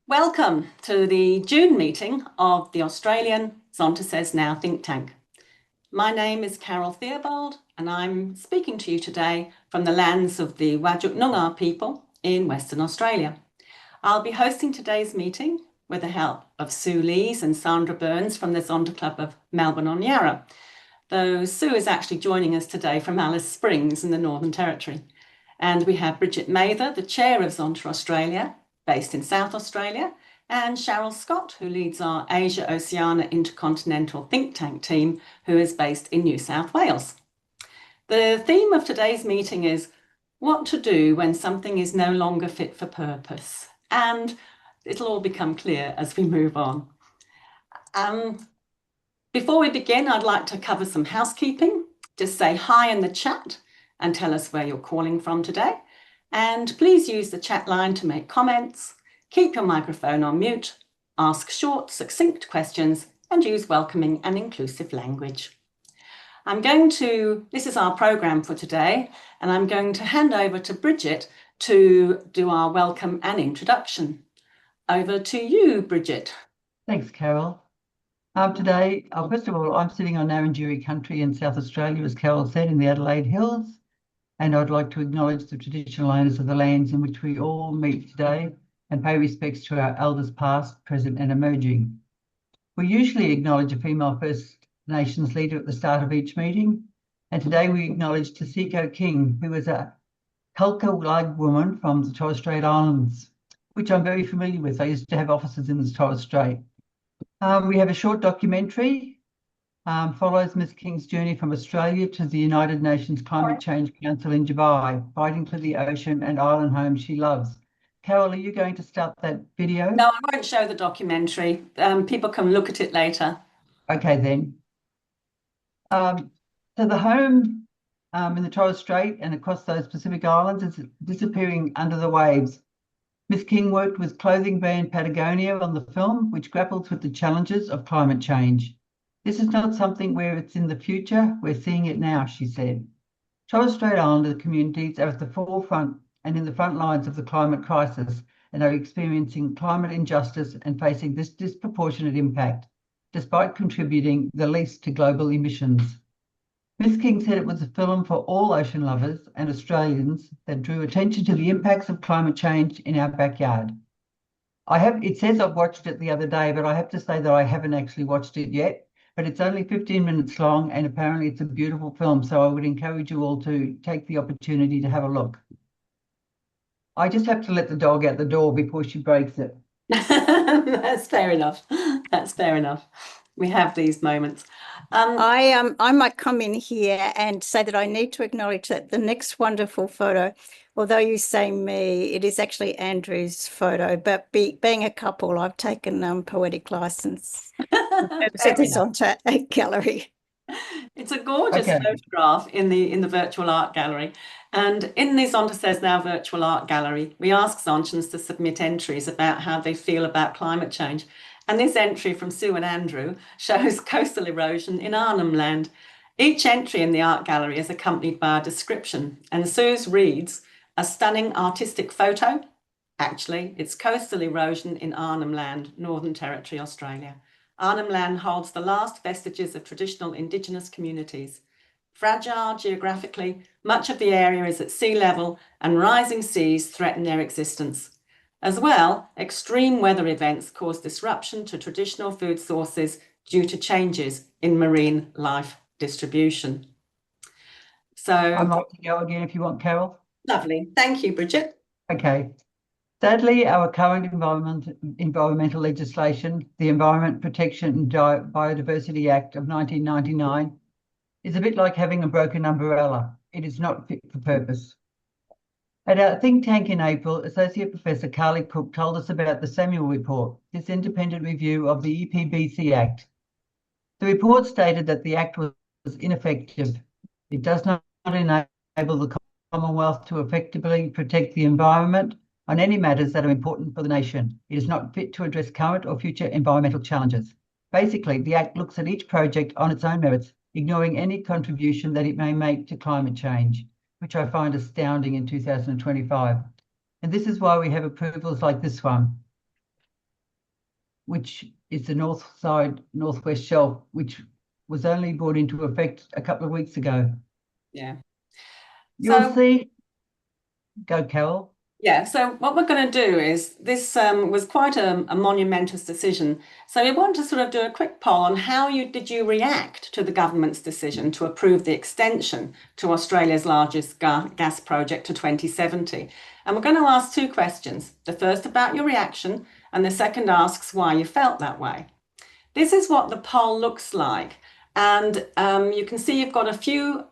Welcome to the June meeting of the Australian Zonta Says Now think tank. My name is Carol Theobald and I'm speaking to you today from the lands of the Whadjuk Noongar people in Western Australia. I'll be hosting today's meeting with the help of Sue Lees and Sandra Burns from the Zonta Club of Melbourne on Yarra, though Sue is actually joining us today from Alice Springs in the Northern Territory. And we have Bridget Mather, the chair of Zonta Australia, based in South Australia, and Cheryl Scott, who leads our Asia Oceania Intercontinental think tank team, who is based in New South Wales. The theme of today's meeting is what to do when something is no longer fit for purpose, and it'll all become clear as we move on. Before we begin, I'd like to cover some housekeeping. Just say hi in the chat and tell us where you're calling from today. And please use the chat line to make comments, keep your microphone on mute, ask short, succinct questions, and use welcoming and inclusive language. This is our program for today, and I'm going to hand over to Bridget to do our welcome and introduction. Over to you, Bridget. Thanks, Carol. Today, first of all, I'm sitting on Narrandjeri country in South Australia, as Carol said, in the Adelaide Hills. And I'd like to acknowledge the traditional owners of the lands in which we all meet today and pay respects to our elders past, present and emerging. We usually acknowledge a female First Nations leader at the start of each meeting. And today we acknowledge Taseko King, who is a Kulka-Wag woman from the Torres Strait Islands, which I'm very familiar with. I used to have offices in the Torres Strait. We have a short documentary follows Ms. King's journey from Australia to the United Nations Climate Change Council in Dubai, fighting for the ocean and island home she loves. Carol, are you going to start that video? No, I won't show the documentary. People can look at it later. Okay, then. So the home in the Torres Strait and across those Pacific Islands is disappearing under the waves. Ms. King worked with clothing brand Patagonia on the film, which grapples with the challenges of climate change. This is not something where it's in the future, we're seeing it now, she said. Torres Strait Islander communities are at the forefront and in the front lines of the climate crisis and are experiencing climate injustice and facing this disproportionate impact, despite contributing the least to global emissions. Ms. King said it was a film for all ocean lovers and Australians that drew attention to the impacts of climate change in our backyard. It says I've watched it the other day, but I have to say that I haven't actually watched it yet. But it's only 15 minutes long and apparently it's a beautiful film. So I would encourage you all to take the opportunity to have a look. I just have to let the dog out the door before she breaks it. That's fair enough. That's fair enough. We have these moments. I might come in here and say that I need to acknowledge that the next wonderful photo, although you say me, it is actually Andrew's photo, but being a couple, I've taken poetic license. So this onto a gallery. It's a gorgeous photograph in the virtual art gallery. And in the Zonta Says Now virtual art gallery, we ask Zontans to submit entries about how they feel about climate change. And this entry from Sue and Andrew shows coastal erosion in Arnhem Land. Each entry in the art gallery is accompanied by a description, and Sue's reads, a stunning artistic photo. Actually, it's coastal erosion in Arnhem Land, Northern Territory, Australia. Arnhem Land holds the last vestiges of traditional Indigenous communities. Fragile geographically, much of the area is at sea level and rising seas threaten their existence. As well, extreme weather events cause disruption to traditional food sources due to changes in marine life distribution. So I'd like to go again if you want, Carol. Lovely. Thank you, Bridget. Okay. Sadly, our current environmental legislation, the Environment Protection and Biodiversity Act of 1999, is a bit like having a broken umbrella. It is not fit for purpose. At our think tank in April, Associate Professor Carly Cook told us about the Samuel Report, this independent review of the EPBC Act. The report stated that the Act was ineffective. It does not enable the Commonwealth to effectively protect the environment on any matters that are important for the nation. It is not fit to address current or future environmental challenges. Basically, the Act looks at each project on its own merits, ignoring any contribution that it may make to climate change, which I find astounding in 2025. And this is why we have approvals like this one. which is the north side, northwest shelf, which was only brought into effect a couple of weeks ago. Yeah. You'll see. Go, Carol. Yeah, so what we're going to do is this was quite a monumentous decision. So we want to sort of do a quick poll on how did you react to the government's decision to approve the extension to Australia's largest gas project to 2070. And we're going to ask two questions. The first about your reaction, and the second asks why you felt that way. This is what the poll looks like. And you can see you've got a few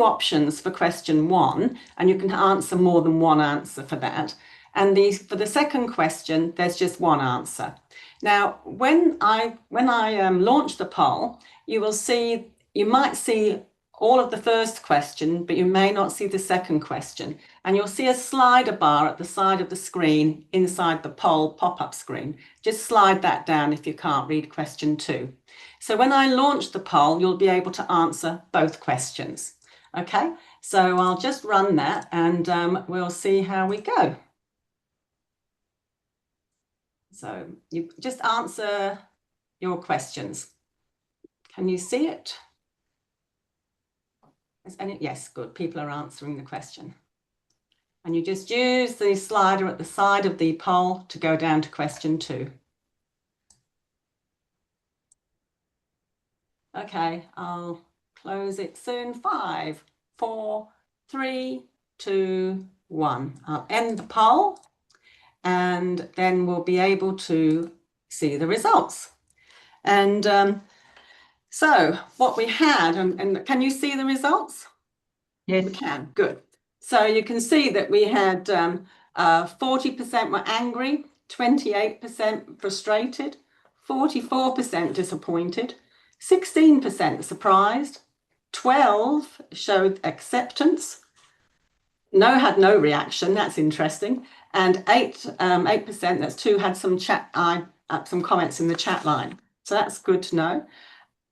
options for question 1, and you can answer more than one answer for that. And for the second question, there's just one answer. Now, when I launch the poll, you might see all of the first question, but you may not see the second question. And you'll see a slider bar at the side of the screen inside the poll pop-up screen. Just slide that down if you can't read question 2. So when I launch the poll, you'll be able to answer both questions. Okay, so I'll just run that and we'll see how we go. So you just answer your questions. Can you see it? Yes, good. People are answering the question. And you just use the slider at the side of the poll to go down to question 2. Okay, I'll close it soon. 5, 4, 3, 2, 1. I'll end the poll and then we'll be able to see the results. And so what we had, and can you see the results? Yes. We can, good. So you can see that we had 40% were angry, 28% frustrated, 44% disappointed, 16% surprised, 12 showed acceptance, had no reaction, that's interesting, and 8%, that's 2, had some comments in the chat line. So that's good to know.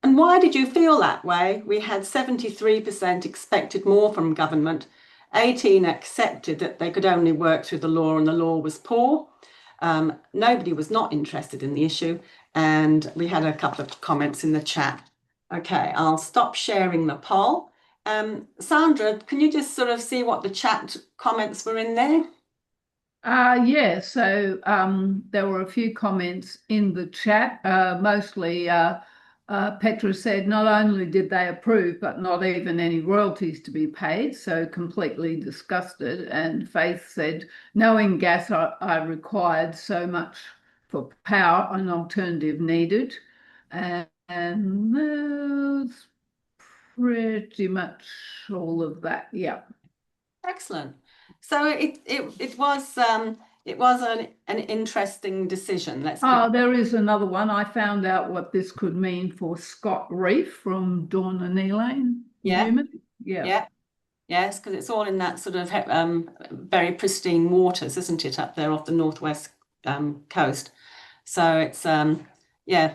And why did you feel that way? We had 73% expected more from government, 18 accepted that they could only work through the law and the law was poor. Nobody was not interested in the issue, and we had a couple of comments in the chat. Okay, I'll stop sharing the poll. Sandra, can you just sort of see what the chat comments were in there? Yeah, so there were a few comments in the chat, mostly Petra said not only did they approve, but not even any royalties to be paid, so completely disgusted. And Faith said, knowing gas I required so much for power, an alternative needed. And that's pretty much all of that, yeah. Excellent. So it was an interesting decision. There is another one. I found out what this could mean for Scott Reef from Dawn and Elaine. Yeah. Newman. Yeah. Yeah. Yes, because it's all in that sort of very pristine waters, isn't it, up there off the northwest coast? So it's yeah.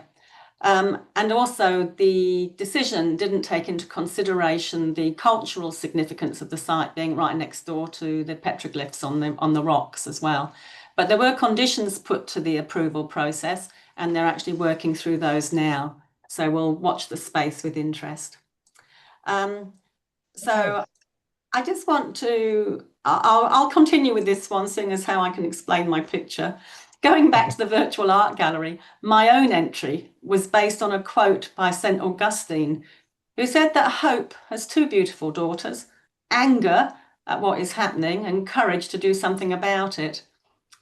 And also the decision didn't take into consideration the cultural significance of the site being right next door to the petroglyphs on the rocks as well. But there were conditions put to the approval process, and they're actually working through those now. So we'll watch the space with interest. So I just want to, I'll continue with this one, seeing as how I can explain my picture. Going back to the virtual art gallery, my own entry was based on a quote by St. Augustine, who said that hope has 2 beautiful daughters, anger at what is happening and courage to do something about it.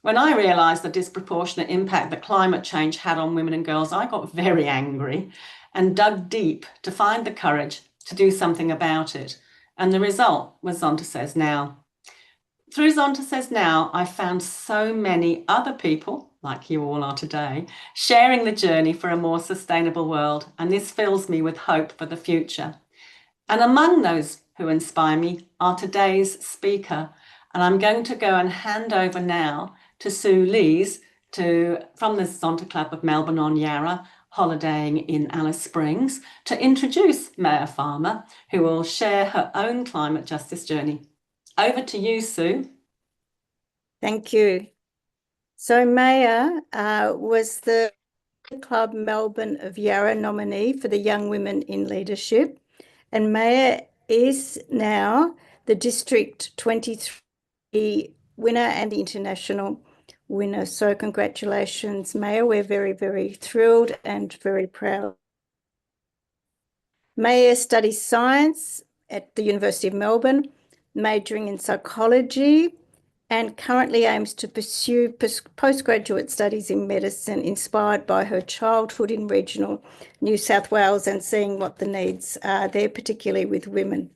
When I realised the disproportionate impact that climate change had on women and girls, I got very angry and dug deep to find the courage to do something about it. And the result was Zonta Says Now. Through Zonta Says Now, I found so many other people, like you all are today, sharing the journey for a more sustainable world, and this fills me with hope for the future. And among those who inspire me are today's speaker, and I'm going to go and hand over now to Sue Lees from the Zonta Club of Melbourne on Yarra, holidaying in Alice Springs, to introduce Maya Farmer, who will share her own climate justice journey. Over to you, Sue. Thank you. So Maya was the Club Melbourne of Yarra nominee for the Young Women in Leadership, and Maya is now the District 23 winner and the international winner. So congratulations, Maya. We're very, very thrilled and very proud. Maya studies science at the University of Melbourne, majoring in psychology, and currently aims to pursue postgraduate studies in medicine, inspired by her childhood in regional New South Wales and seeing what the needs are there, particularly with women.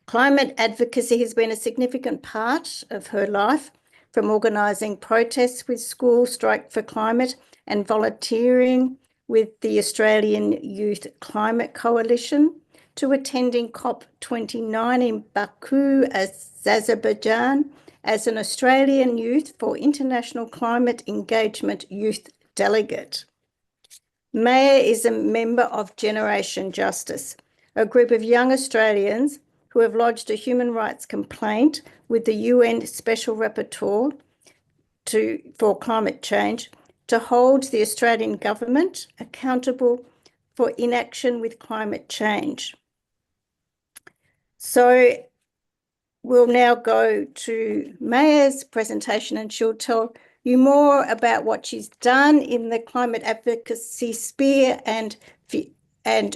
Climate advocacy has been a significant part of her life, from organising protests with School Strike for Climate and volunteering with the Australian Youth Climate Coalition, to attending COP29 in Baku, Azerbaijan, as an Australian Youth for International Climate Engagement Youth Delegate. Maya is a member of Generation Justice, a group of young Australians who have lodged a human rights complaint with the UN Special Rapporteur for Climate Change to hold the Australian government accountable for inaction with climate change. So we'll now go to Maya's presentation, and she'll tell you more about what she's done in the climate advocacy sphere and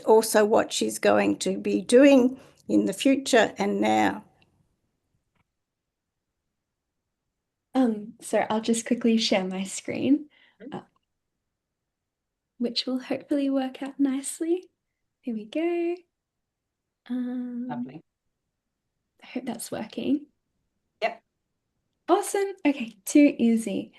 also what she's going to be doing in the future and now. So I'll just quickly share my screen, which will hopefully work out nicely. Here we go. Lovely. I hope that's working. Yep. Awesome. Okay, too easy.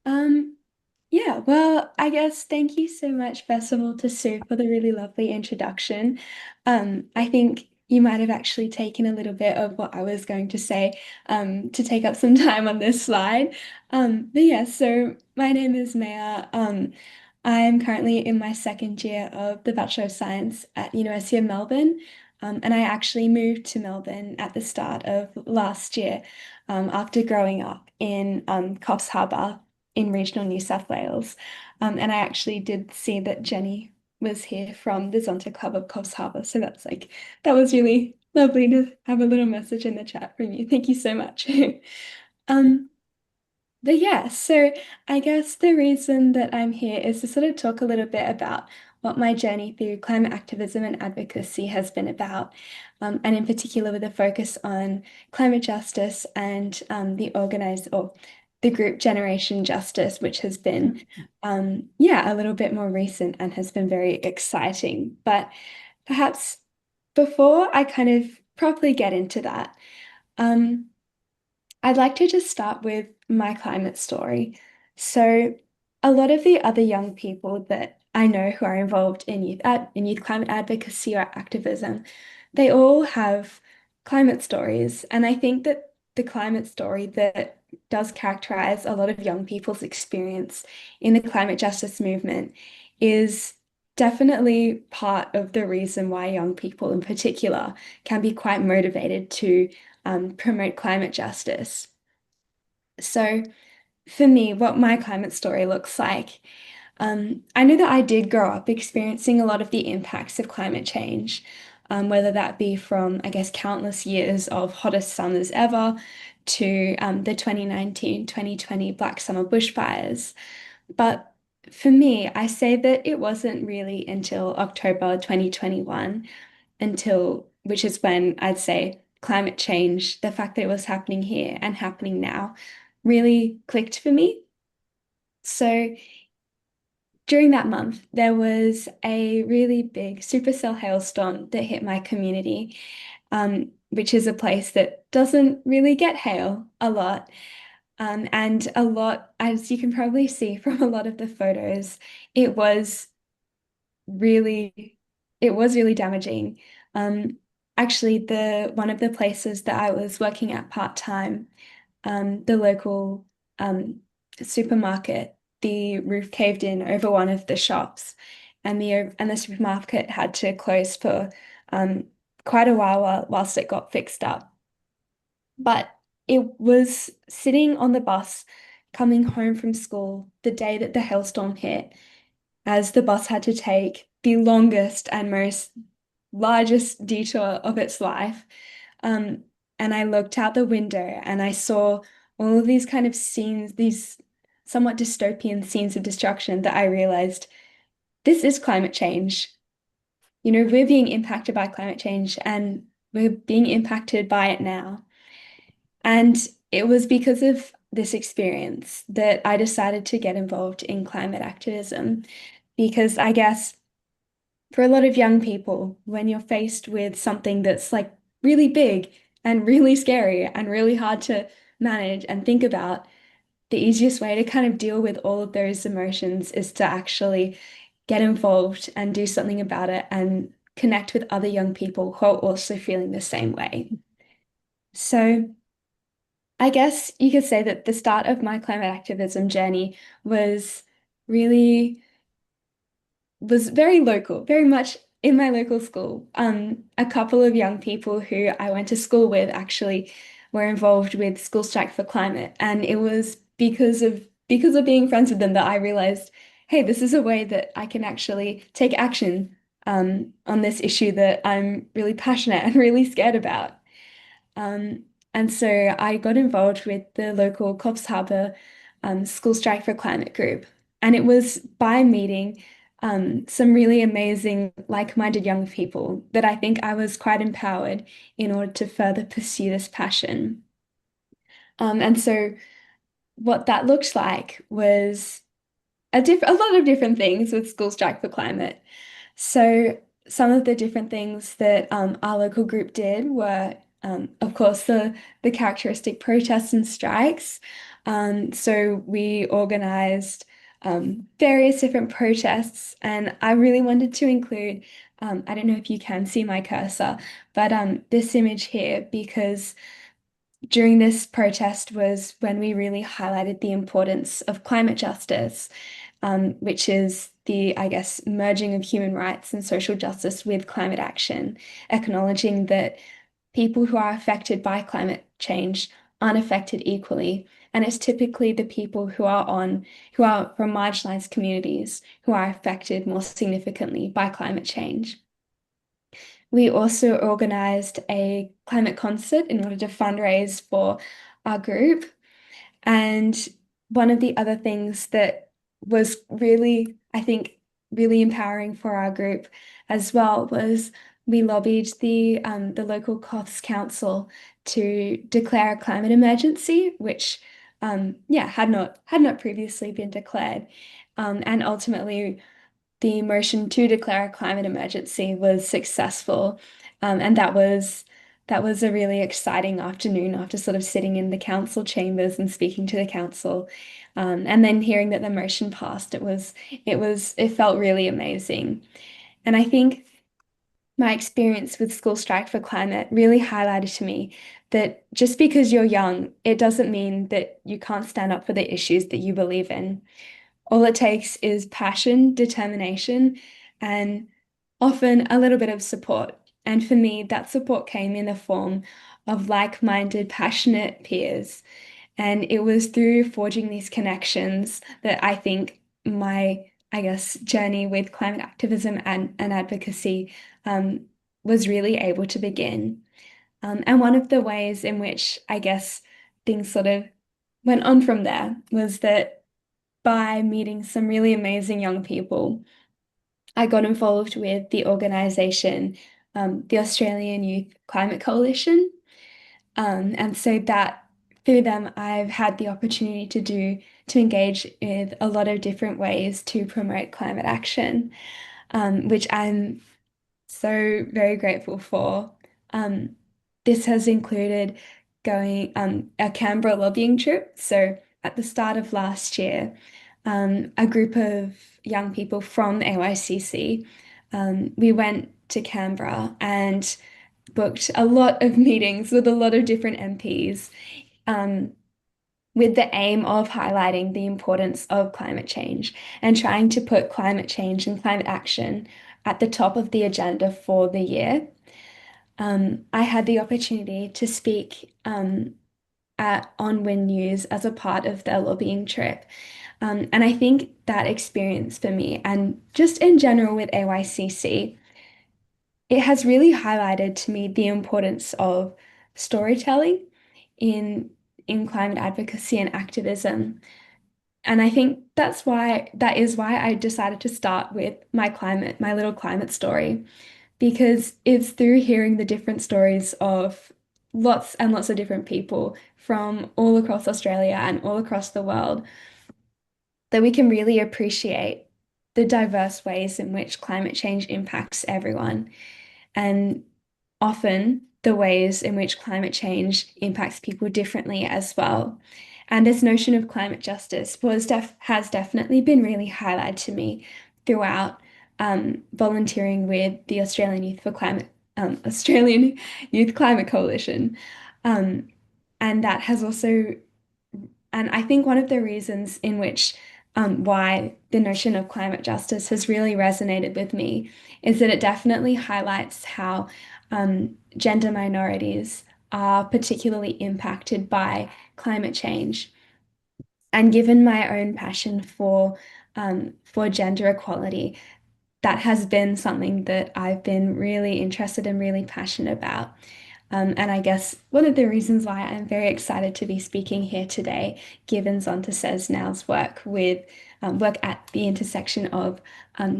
Yeah, well, I guess thank you so much, first of all, to Sue for the really lovely introduction. I think you might have actually taken a little bit of what I was going to say to take up some time on this slide. But yeah, so my name is Maya. I'm currently in my second year of the Bachelor of Science at University of Melbourne. And I actually moved to Melbourne at the start of last year after growing up in Coffs Harbour in regional New South Wales. And I actually did see that Jenny was here from the Zonta Club of Coffs Harbour. So that was really lovely to have a little message in the chat from you. Thank you so much. But yeah, so I guess the reason that I'm here is to sort of talk a little bit about what my journey through climate activism and advocacy has been about, and in particular with a focus on climate justice and the group Generation Justice, which has been, a little bit more recent and has been very exciting. But perhaps before I kind of properly get into that, I'd like to just start with my climate story. So a lot of the other young people that I know who are involved in youth climate advocacy or activism, they all have climate stories. And I think that the climate story that does characterize a lot of young people's experience in the climate justice movement is definitely part of the reason why young people in particular can be quite motivated to promote climate justice. So for me, what my climate story looks like, I know that I did grow up experiencing a lot of the impacts of climate change, whether that be from, I guess, countless years of hottest summers ever to the 2019-2020 Black Summer bushfires. But for me, I say that it wasn't really until October 2021, which is when I'd say climate change, the fact that it was happening here and happening now, really clicked for me. So during that month, there was a really big supercell hailstorm that hit my community, which is a place that doesn't really get hail a lot. And a lot, as you can probably see from a lot of the photos, it was really damaging. Actually, one of the places that I was working at part-time, the local supermarket, the roof caved in over one of the shops, and the supermarket had to close for quite a while whilst it got fixed up. But it was sitting on the bus coming home from school the day that the hailstorm hit, as the bus had to take the longest and most largest detour of its life. And I looked out the window and I saw all of these kind of scenes, these somewhat dystopian scenes of destruction, that I realized this is climate change. You know, we're being impacted by climate change and we're being impacted by it now. And it was because of this experience that I decided to get involved in climate activism, because I guess for a lot of young people, when you're faced with something that's like really big and really scary and really hard to manage and think about, the easiest way to kind of deal with all of those emotions is to actually get involved and do something about it and connect with other young people who are also feeling the same way. So I guess you could say that the start of my climate activism journey was really was very local, very much in my local school. A couple of young people who I went to school with actually were involved with School Strike for Climate, and it was because of being friends with them that I realized, hey, this is a way that I can actually take action on this issue that I'm really passionate and really scared about. And so I got involved with the local Coffs Harbour School Strike for Climate group. And it was by meeting some really amazing, like-minded young people that I think I was quite empowered in order to further pursue this passion. And so what that looked like was a lot of different things with School Strike for Climate. So some of the different things that our local group did were, of course, the characteristic protests and strikes. So we organized various different protests, and I really wanted to include, I don't know if you can see my cursor, but this image here, because during this protest was when we really highlighted the importance of climate justice, which is the, I guess, merging of human rights and social justice with climate action, acknowledging that people who are affected by climate change aren't affected equally. And it's typically the people who are from marginalized communities who are affected more significantly by climate change. We also organized a climate concert in order to fundraise for our group. And one of the other things that was really, I think, really empowering for our group as well was we lobbied the local Coffs Council to declare a climate emergency, which had not previously been declared. And ultimately the motion to declare a climate emergency was successful. And that was a really exciting afternoon after sort of sitting in the council chambers and speaking to the council. And then hearing that the motion passed, it felt really amazing. And I think my experience with School Strike for Climate really highlighted to me that just because you're young, it doesn't mean that you can't stand up for the issues that you believe in. All it takes is passion, determination, and often a little bit of support. And for me, that support came in the form of like-minded, passionate peers. And it was through forging these connections that I think my, I guess, journey with climate activism and advocacy was really able to begin. And one of the ways in which I guess things sort of went on from there was that by meeting some really amazing young people, I got involved with the organization, the Australian Youth Climate Coalition. And so that through them, I've had the opportunity to engage with a lot of different ways to promote climate action, which I'm so very grateful for. This has included going a Canberra lobbying trip. So at the start of last year, a group of young people from AYCC, we went to Canberra and booked a lot of meetings with a lot of different MPs, with the aim of highlighting the importance of climate change and trying to put climate change and climate action at the top of the agenda for the year. I had the opportunity to speak at on Win News as a part of their lobbying trip. And I think that experience for me, and just in general with AYCC, it has really highlighted to me the importance of storytelling in climate advocacy and activism. And I think that is why I decided to start with my little climate story, because it's through hearing the different stories of lots and lots of different people from all across Australia and all across the world that we can really appreciate the diverse ways in which climate change impacts everyone, and often the ways in which climate change impacts people differently as well. And this notion of climate justice has definitely been really highlighted to me throughout volunteering with the Australian Youth Climate Coalition. And that has also, and I think one of the reasons in which why the notion of climate justice has really resonated with me is that it definitely highlights how gender minorities are particularly impacted by climate change. And given my own passion for gender equality, that has been something that I've been really interested and really passionate about. And I guess one of the reasons why I'm very excited to be speaking here today, given Zonta Says Now's work at the intersection of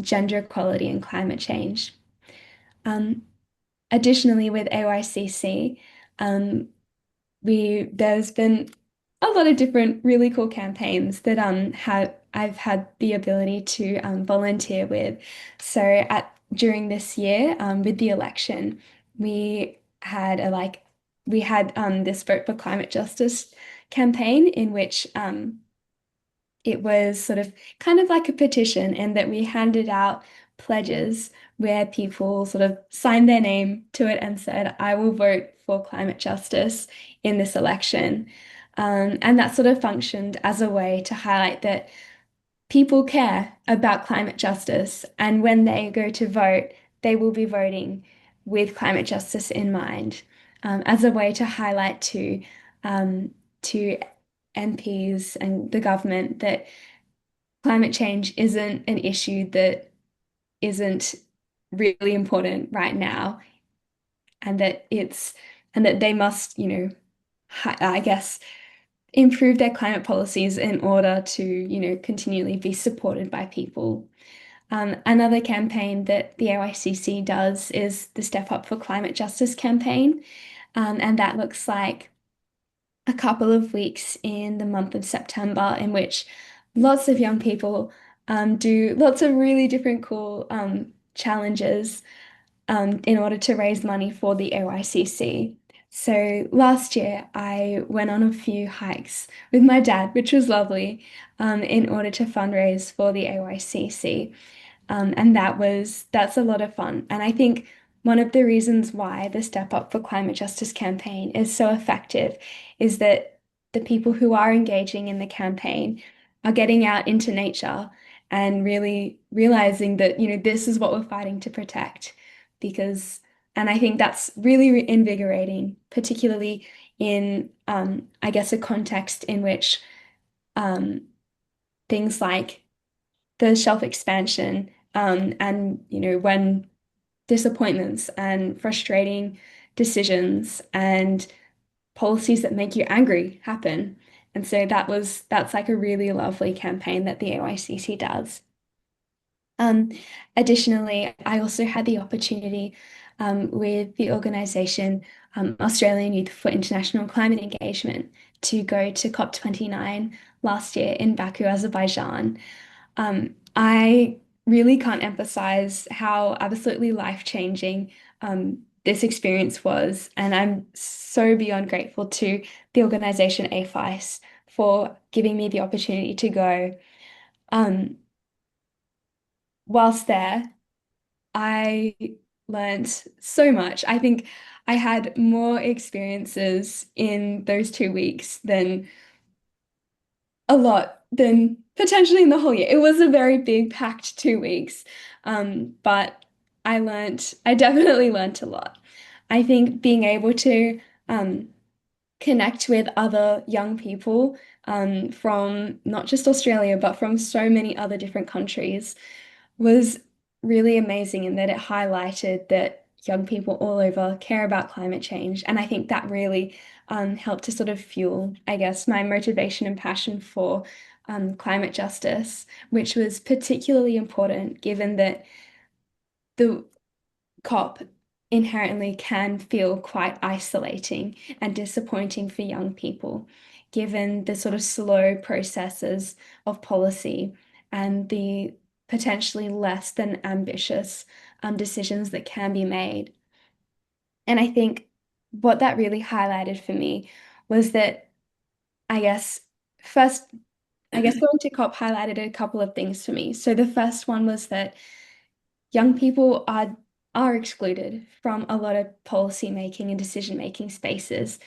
gender equality and climate change. Additionally, with AYCC, there's been a lot of different really cool campaigns that I've had the ability to volunteer with. So during this year, with the election, we had this Vote for Climate Justice campaign in which it was sort of kind of like a petition, and that we handed out pledges where people sort of signed their name to it and said, I will vote for climate justice in this election. And that sort of functioned as a way to highlight that people care about climate justice, and when they go to vote, they will be voting with climate justice in mind, as a way to highlight to MPs and the government that climate change isn't an issue that isn't really important right now, and that they must, I guess, improve their climate policies in order to, continually be supported by people. Another campaign that the AYCC does is the Step Up for Climate Justice campaign, and that looks like a couple of weeks in the month of September, in which lots of young people do lots of really different cool challenges in order to raise money for the AYCC. So last year I went on a few hikes with my dad, which was lovely, in order to fundraise for the AYCC. And that's a lot of fun. And I think one of the reasons why the Step Up for Climate Justice campaign is so effective is that the people who are engaging in the campaign are getting out into nature and really realizing that, this is what we're fighting to protect. And I think that's really invigorating, particularly in, I guess, a context in which things like the shelf expansion, and when disappointments and frustrating decisions and policies that make you angry happen. And so that's like a really lovely campaign that the AYCC does. Additionally, I also had the opportunity with the organisation Australian Youth for International Climate Engagement to go to COP29 last year in Baku, Azerbaijan. I really can't emphasize how absolutely life-changing this experience was, and I'm so beyond grateful to the organisation AFICE for giving me the opportunity to go. Whilst there, I learned so much. I think I had more experiences in those 2 weeks than potentially in the whole year. It was a very big packed 2 weeks, but I definitely learned a lot. I think being able to connect with other young people from not just Australia, but from so many other different countries was really amazing in that it highlighted that young people all over care about climate change. And I think that really helped to sort of fuel, I guess, my motivation and passion for climate justice, which was particularly important given that the COP inherently can feel quite isolating and disappointing for young people, given the sort of slow processes of policy and the potentially less than ambitious decisions that can be made. And I think what that really highlighted for me was that, I guess, first, going to COP highlighted a couple of things for me. So the first one was that young people are excluded from a lot of policy making and decision making spaces.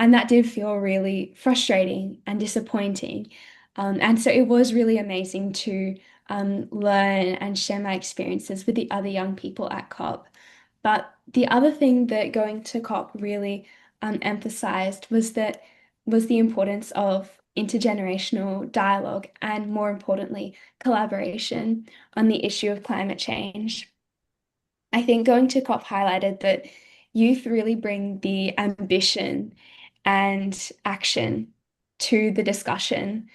And that did feel really frustrating and disappointing. And so it was really amazing to learn and share my experiences with the other young people at COP. But the other thing that going to COP really emphasized was the importance of intergenerational dialogue and, more importantly, collaboration on the issue of climate change. I think going to COP highlighted that youth really bring the ambition and action to the discussion.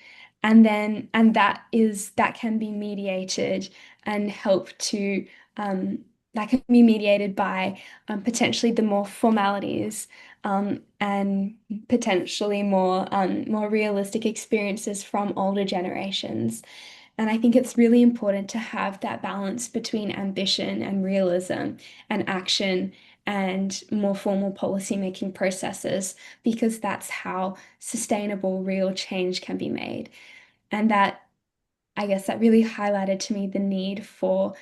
That can be mediated and help to that can be mediated by potentially the more formalities and potentially more realistic experiences from older generations. And I think it's really important to have that balance between ambition and realism and action and more formal policy-making processes, because that's how sustainable, real change can be made. And that, I guess, that really highlighted to me the need for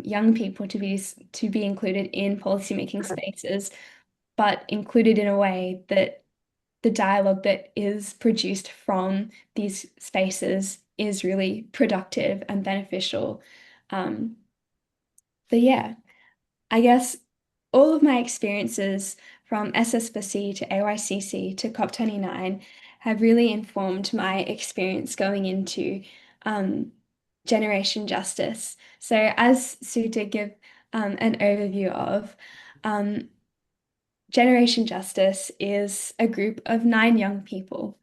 young people to be included in policy-making spaces, but included in a way that the dialogue that is produced from these spaces is really productive and beneficial. But yeah, I guess all of my experiences from SSBC to AYCC to COP29 have really informed my experience going into Generation Justice. So as Sue did give an overview of, Generation Justice is a group of 9 young people.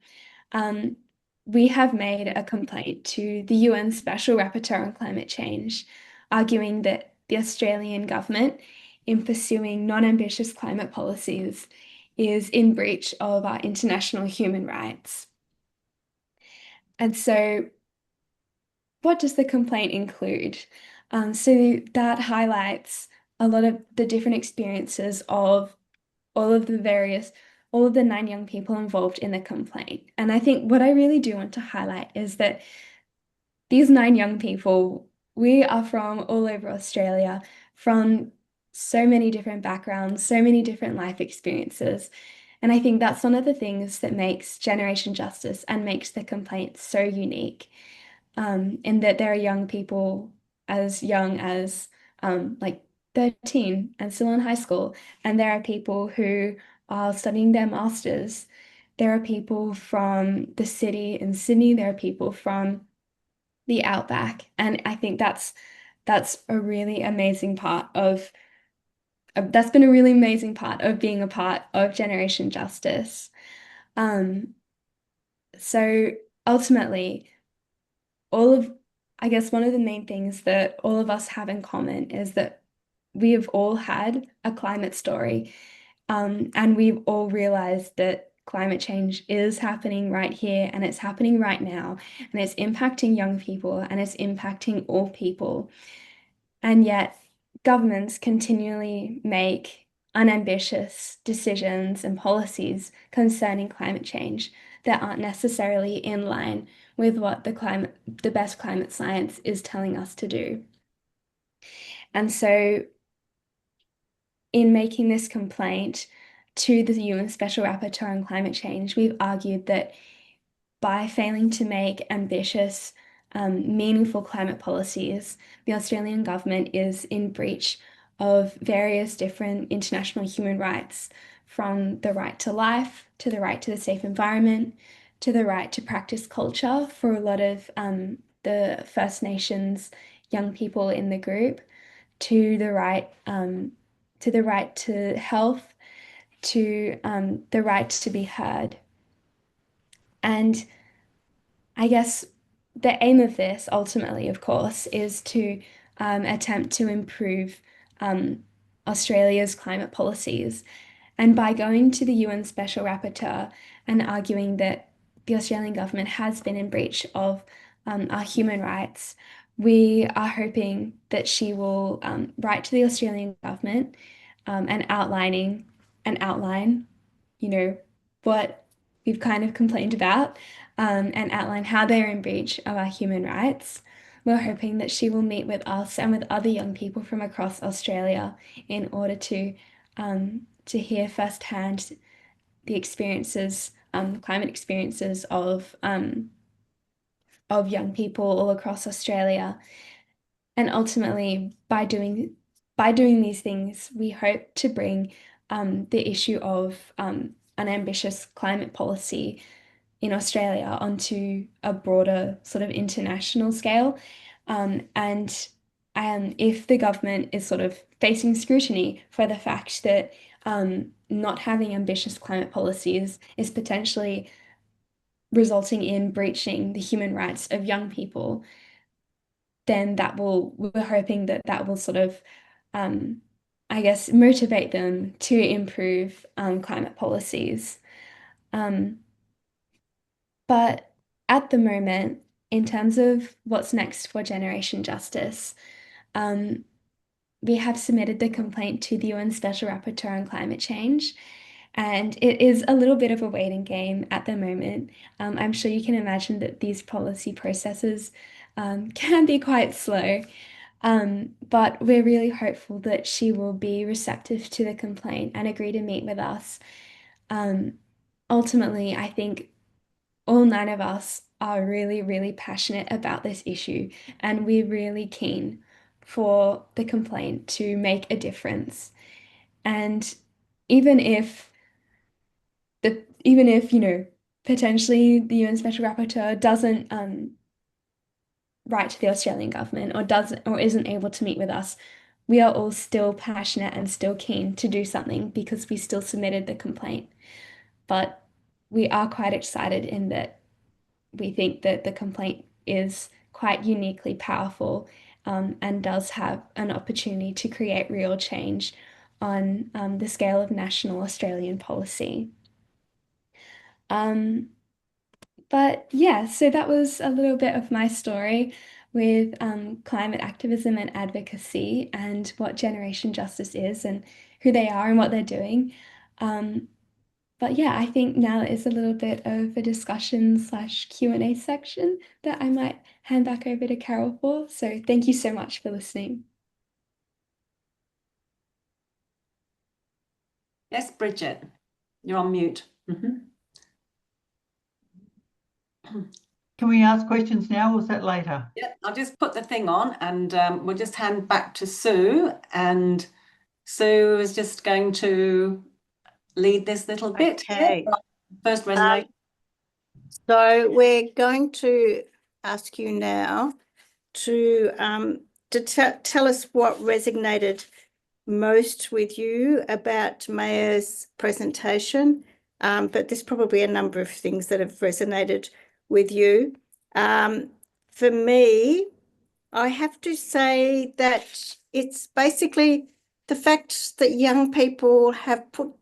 We have made a complaint to the UN Special Rapporteur on Climate Change, arguing that the Australian government, in pursuing non-ambitious climate policies, is in breach of our international human rights. And so, what does the complaint include? So that highlights a lot of the different experiences of all of the 9 young people involved in the complaint. And I think what I really do want to highlight is that these 9 young people, we are from all over Australia, from so many different backgrounds, so many different life experiences. And I think that's one of the things that makes Generation Justice and makes the complaint so unique, in that there are young people as young as like 13 and still in high school, and there are people who are studying their masters. There are people from the city in Sydney, there are people from the outback, and I think that's a really amazing part of that's been a really amazing part of being a part of Generation Justice. So ultimately, I guess one of the main things that all of us have in common is that we have all had a climate story, and we've all realized that climate change is happening right here and it's happening right now, and it's impacting young people and it's impacting all people. And yet, governments continually make unambitious decisions and policies concerning climate change that aren't necessarily in line with what the best climate science is telling us to do. And so, in making this complaint to the UN Special Rapporteur on Climate Change, we've argued that by failing to make ambitious, meaningful climate policies, the Australian government is in breach of various different international human rights from the right to life, to the right to the safe environment, to the right to practice culture for a lot of the First Nations young people in the group, to the right to health, to the right to be heard. And I guess the aim of this ultimately, of course, is to attempt to improve Australia's climate policies. And by going to the UN Special Rapporteur and arguing that the Australian government has been in breach of our human rights, we are hoping that she will write to the Australian government and outline, what we've kind of complained about, and outline how they're in breach of our human rights. We're hoping that she will meet with us and with other young people from across Australia in order to hear firsthand the experiences, climate experiences of young people all across Australia. And ultimately, by doing these things, we hope to bring the issue of an ambitious climate policy in Australia onto a broader sort of international scale. And if the government is sort of facing scrutiny for the fact that not having ambitious climate policies is potentially resulting in breaching the human rights of young people, then we're hoping that that will sort of, I guess, motivate them to improve climate policies. But at the moment, in terms of what's next for Generation Justice, we have submitted the complaint to the UN Special Rapporteur on Climate Change, and it is a little bit of a waiting game at the moment. I'm sure you can imagine that these policy processes can be quite slow, but we're really hopeful that she will be receptive to the complaint and agree to meet with us. Ultimately, I think all 9 of us are really, really passionate about this issue, and we're really keen for the complaint to make a difference. And even if, potentially the UN Special Rapporteur doesn't write to the Australian government or isn't able to meet with us, we are all still passionate and still keen to do something because we still submitted the complaint. But we are quite excited in that we think that the complaint is quite uniquely powerful, and does have an opportunity to create real change on the scale of national Australian policy. But yeah, so that was a little bit of my story with climate activism and advocacy and what Generation Justice is and who they are and what they're doing. But yeah, I think now is a little bit of a discussion/Q&A section that I might hand back over to Carol for. So thank you so much for listening. Yes, Bridget, you're on mute. Can we ask questions now or is that later? Yeah, I'll just put the thing on and we'll just hand back to Sue, and Sue is just going to lead this little bit. Okay. First resonate. So we're going to ask you now to tell us what resonated most with you about Maya's presentation, but there's probably a number of things that have resonated with you. For me, I have to say that it's basically the fact that young people have put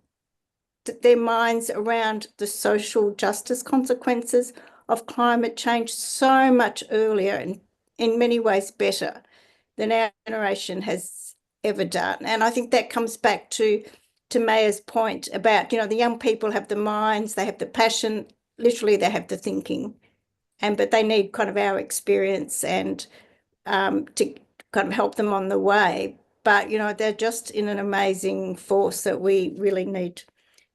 their minds around the social justice consequences of climate change so much earlier and in many ways better than our generation has ever done. And I think that comes back to Maya's point about, the young people have the minds, they have the passion, literally they have the thinking, but they need kind of our experience and to kind of help them on the way. But, they're just in an amazing force that we really need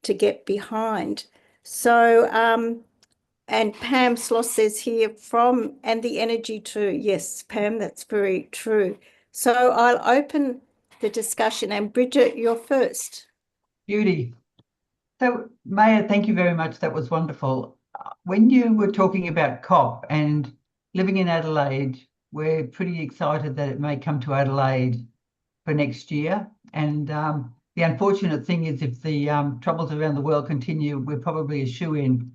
to get behind. So, and Pam Sloss says here and the energy too. Yes, Pam, that's very true. So I'll open the discussion, and Bridget, you're first. Beauty. So, Maya, thank you very much. That was wonderful. When you were talking about COP and living in Adelaide, we're pretty excited that it may come to Adelaide for next year. And the unfortunate thing is, if the troubles around the world continue, we're probably a shoo-in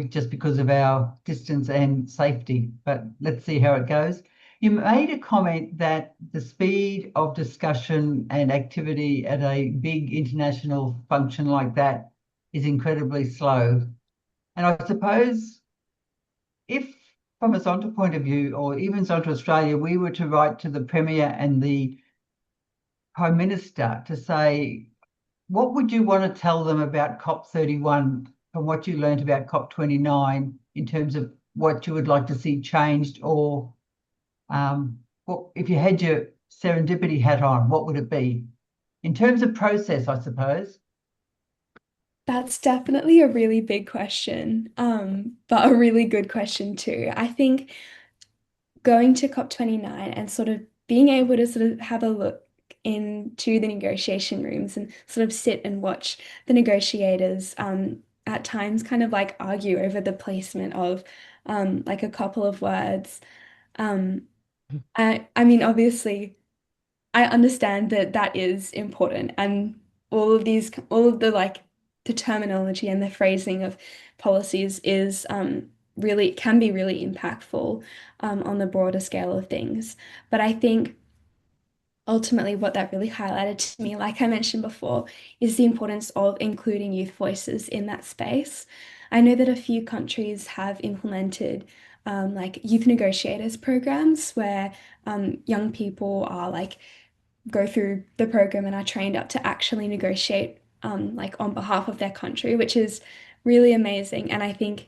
just because of our distance and safety. But let's see how it goes. You made a comment that the speed of discussion and activity at a big international function like that is incredibly slow. And I suppose if, from a Zonta point of view, or even Zonta Australia, we were to write to the Premier and the Prime Minister to say, what would you want to tell them about COP31 from what you learned about COP29 in terms of what you would like to see changed, or well, if you had your serendipity hat on, what would it be? In terms of process, I suppose. That's definitely a really big question, but a really good question too. I think going to COP29 and sort of being able to sort of have a look into the negotiation rooms and sort of sit and watch the negotiators at times kind of like argue over the placement of like a couple of words. Um, I mean, obviously, I understand that that is important, and all of the like the terminology and the phrasing of policies is really can be really impactful on the broader scale of things. But I think ultimately what that really highlighted to me, like I mentioned before, is the importance of including youth voices in that space. I know that a few countries have implemented like youth negotiators programs where young people are like go through the program and are trained up to actually negotiate like on behalf of their country, which is really amazing. And I think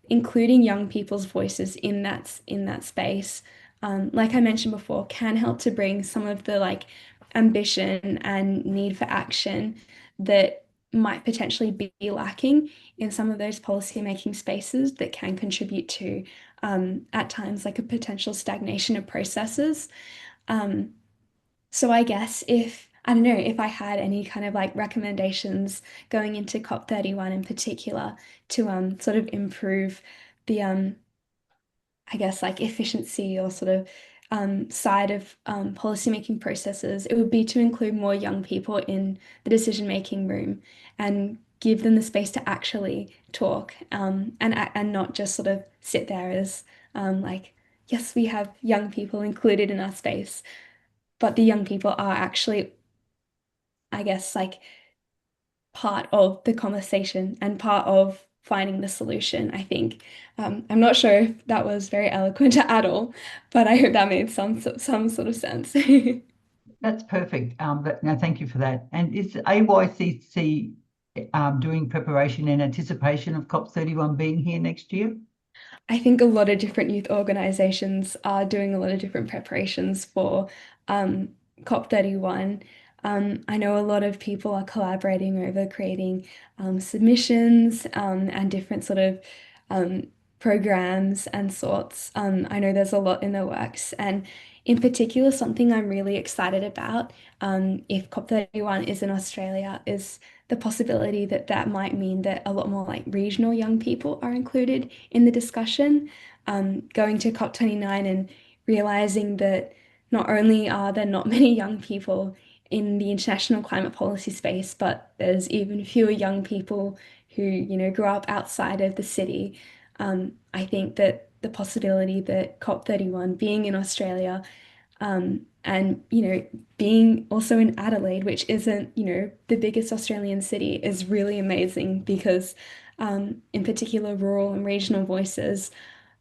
including young people's voices in that space, like I mentioned before, can help to bring some of the like ambition and need for action that might potentially be lacking in some of those policy making spaces that can contribute to at times like a potential stagnation of processes. Um, so I guess if, I don't know, if I had any kind of like recommendations going into COP31 in particular to sort of improve the I guess like efficiency or sort of side of policymaking processes, it would be to include more young people in the decision-making room and give them the space to actually talk and not just sort of sit there as like, yes, we have young people included in our space, but the young people are actually, I guess, like part of the conversation and part of finding the solution, I think. I'm not sure if that was very eloquent at all, but I hope that made some sort of sense. That's perfect. But no, thank you for that. And is AYCC doing preparation in anticipation of COP31 being here next year? I think a lot of different youth organizations are doing a lot of different preparations for COP31. I know a lot of people are collaborating over creating submissions and different sort of um, programs and sorts. I know there's a lot in the works, and in particular, something I'm really excited about if COP31 is in Australia is the possibility that that might mean that a lot more like regional young people are included in the discussion. Going to COP29 and realizing that not only are there not many young people in the international climate policy space, but there's even fewer young people who, you know, grew up outside of the city. I think that the possibility that COP31 being in Australia and, you know, being also in Adelaide, which isn't, you know, the biggest Australian city, is really amazing because, in particular, rural and regional voices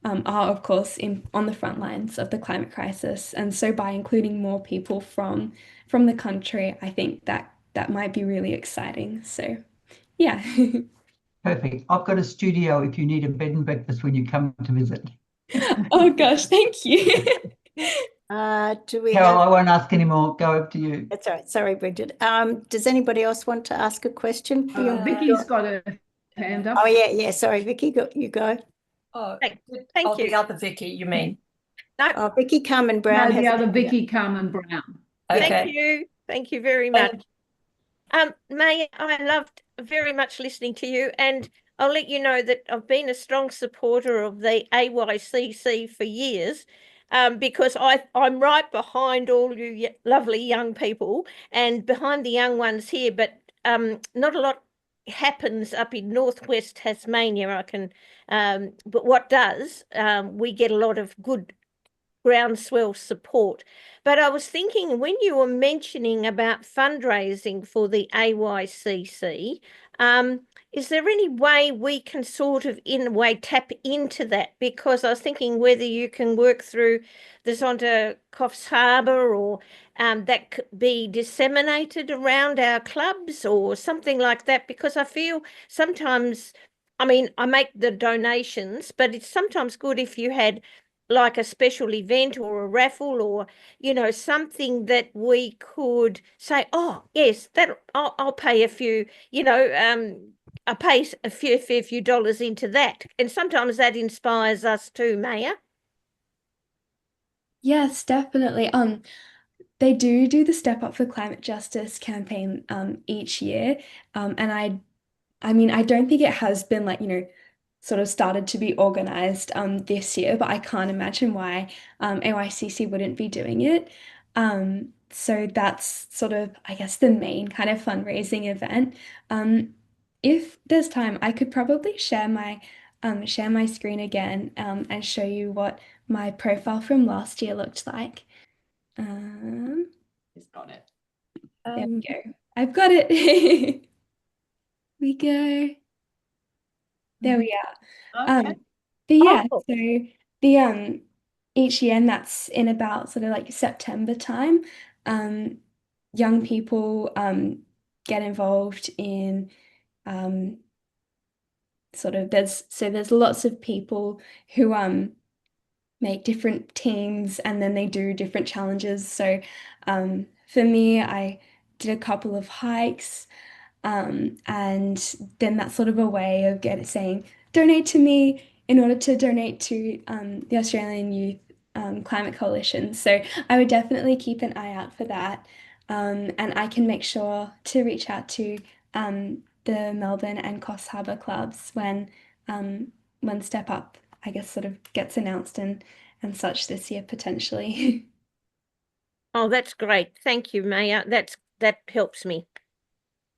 are, of course, on the front lines of the climate crisis. And so, by including more people from the country, I think that that might be really exciting. So, yeah. Perfect. I've got a studio if you need a bed and breakfast when you come to visit. Oh gosh, thank you. Do we Carol, have? I won't ask anymore. Go over to you. That's all right. Sorry, Bridget. Does anybody else want to ask a question for your? Vicky's got a hand up. Oh yeah. Sorry, Vicky, you go. Oh, Thank oh, you. the other Vicky, you mean? No, Oh, Vicky Carmen Brown No, the has. other Vicky Carmen Brown. Okay. thank you. Thank you very much. May, I loved very much listening to you, and I'll let you know that I've been a strong supporter of the AYCC for years, because I'm right behind all you lovely young people and behind the young ones here, but not a lot happens up in northwest Tasmania. But what does, we get a lot of good groundswell support. But I was thinking when you were mentioning about fundraising for the AYCC, is there any way we can sort of, in a way, tap into that? Because I was thinking whether you can work through the Zonta Coffs Harbour, or that could be disseminated around our clubs or something like that. Because I feel sometimes, I mean, I make the donations, but it's sometimes good if you had like a special event or a raffle, or something that we could say, oh yes, that I'll pay a few, I pay a fair few dollars into that, and sometimes that inspires us too, Maya. Yes, definitely. They do the Step Up for Climate Justice campaign each year. And I mean, I don't think it has been like, sort of started to be organized this year, but I can't imagine why AYCC wouldn't be doing it. So that's sort of, I guess, the main kind of fundraising event. If there's time, I could probably share my screen again and show you what my profile from last year looked like. He's got it. There we go. I've got it. We go. There we are. Okay. But yeah, Oh. so the each year, and that's in about sort of like September time, young people get involved in sort of there's lots of people who make different teams, and then they do different challenges. So for me, I did a couple of hikes. And then that's sort of a way of saying, donate to me in order to donate to the Australian Youth Climate Coalition. So I would definitely keep an eye out for that. And I can make sure to reach out to the Melbourne and Coffs Harbour clubs when Step Up, I guess, sort of gets announced and such this year potentially. Oh, that's great. Thank you, Maya. That helps me.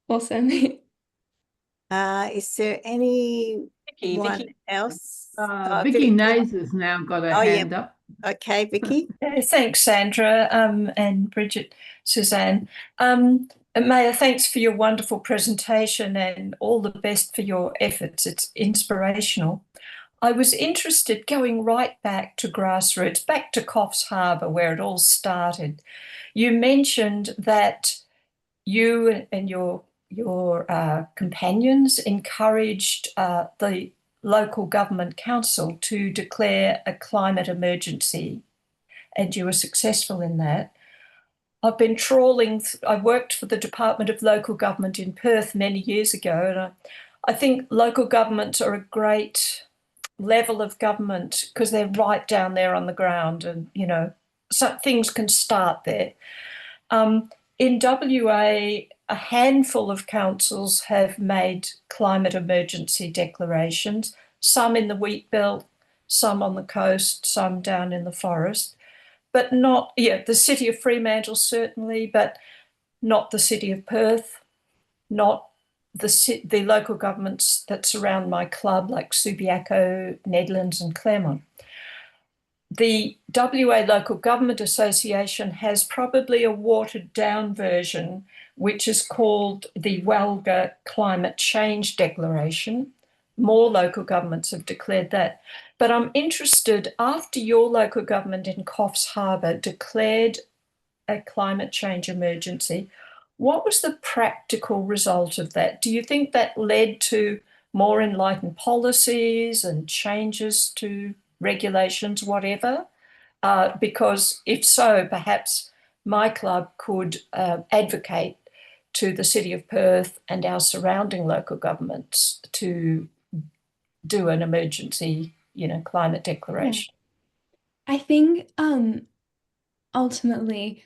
Awesome. Is there anyone Vicky. else? Vicky Nays has now got her hand up. Okay, Vicky. Thanks, Sandra, and Bridget, Suzanne. Maya, thanks for your wonderful presentation and all the best for your efforts. It's inspirational. I was interested, going right back to grassroots, back to Coffs Harbour, where it all started. You mentioned that you and your companions encouraged the local government council to declare a climate emergency, and you were successful in that. I've been trawling. I worked for the Department of Local Government in Perth many years ago, and I think local governments are a great level of government because they're right down there on the ground, and so things can start there. In WA, a handful of councils have made climate emergency declarations, some in the wheat belt, some on the coast, some down in the forest, but not, the city of Fremantle certainly, but not the city of Perth, not the local governments that surround my club, like Subiaco, Nedlands and Claremont. The WA Local Government Association has probably a watered down version, which is called the Walga Climate Change Declaration. More local governments have declared that. But I'm interested, after your local government in Coffs Harbour declared a climate change emergency, what was the practical result of that? Do you think that led to more enlightened policies and changes to regulations, whatever? Because if so, perhaps my club could advocate to the City of Perth and our surrounding local governments to do an emergency, climate declaration. I think ultimately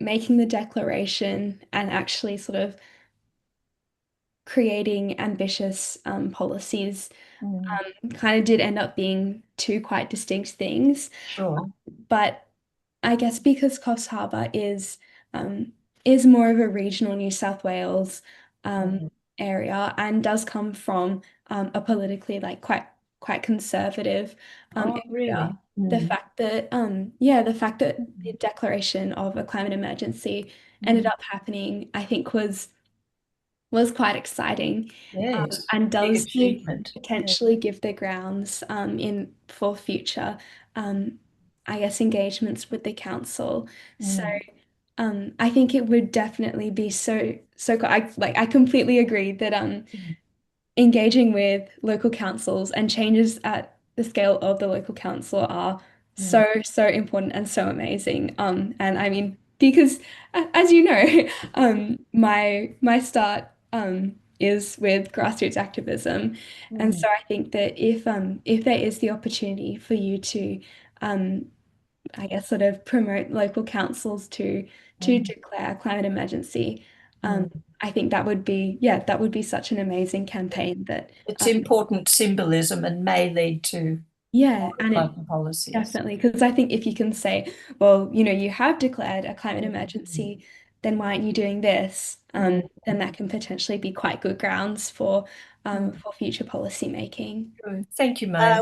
making the declaration and actually sort of creating ambitious policies Mm, kind of did end up being two quite distinct things. sure. But I guess because Coffs Harbour is more of a regional New South Wales Mm. area and does come from a politically like quite conservative Oh, really? area. Mm. The fact that the declaration of a climate emergency ended Mm. up happening, I think was quite exciting, Yes, and big does achievement. Yeah. potentially give the grounds in for future I guess engagements with the council. So Mm. I think it would definitely be I completely agree that Mm. engaging with local councils and changes at the scale of the local council are Mm. so important and so amazing. And I mean, because as you know, my start is with grassroots activism, and Mm. so I think that if there is the opportunity for you to um, I guess sort of promote local councils to Mm. declare a climate emergency. Mm. I think that would be such an amazing campaign that It's important symbolism and may lead to yeah, and it local policies. definitely, because I think if you can say, well, you have declared a climate emergency, then why aren't you doing this? Mm. Then that can potentially be quite good grounds for Mm. for future policy making. Good. Thank you, May.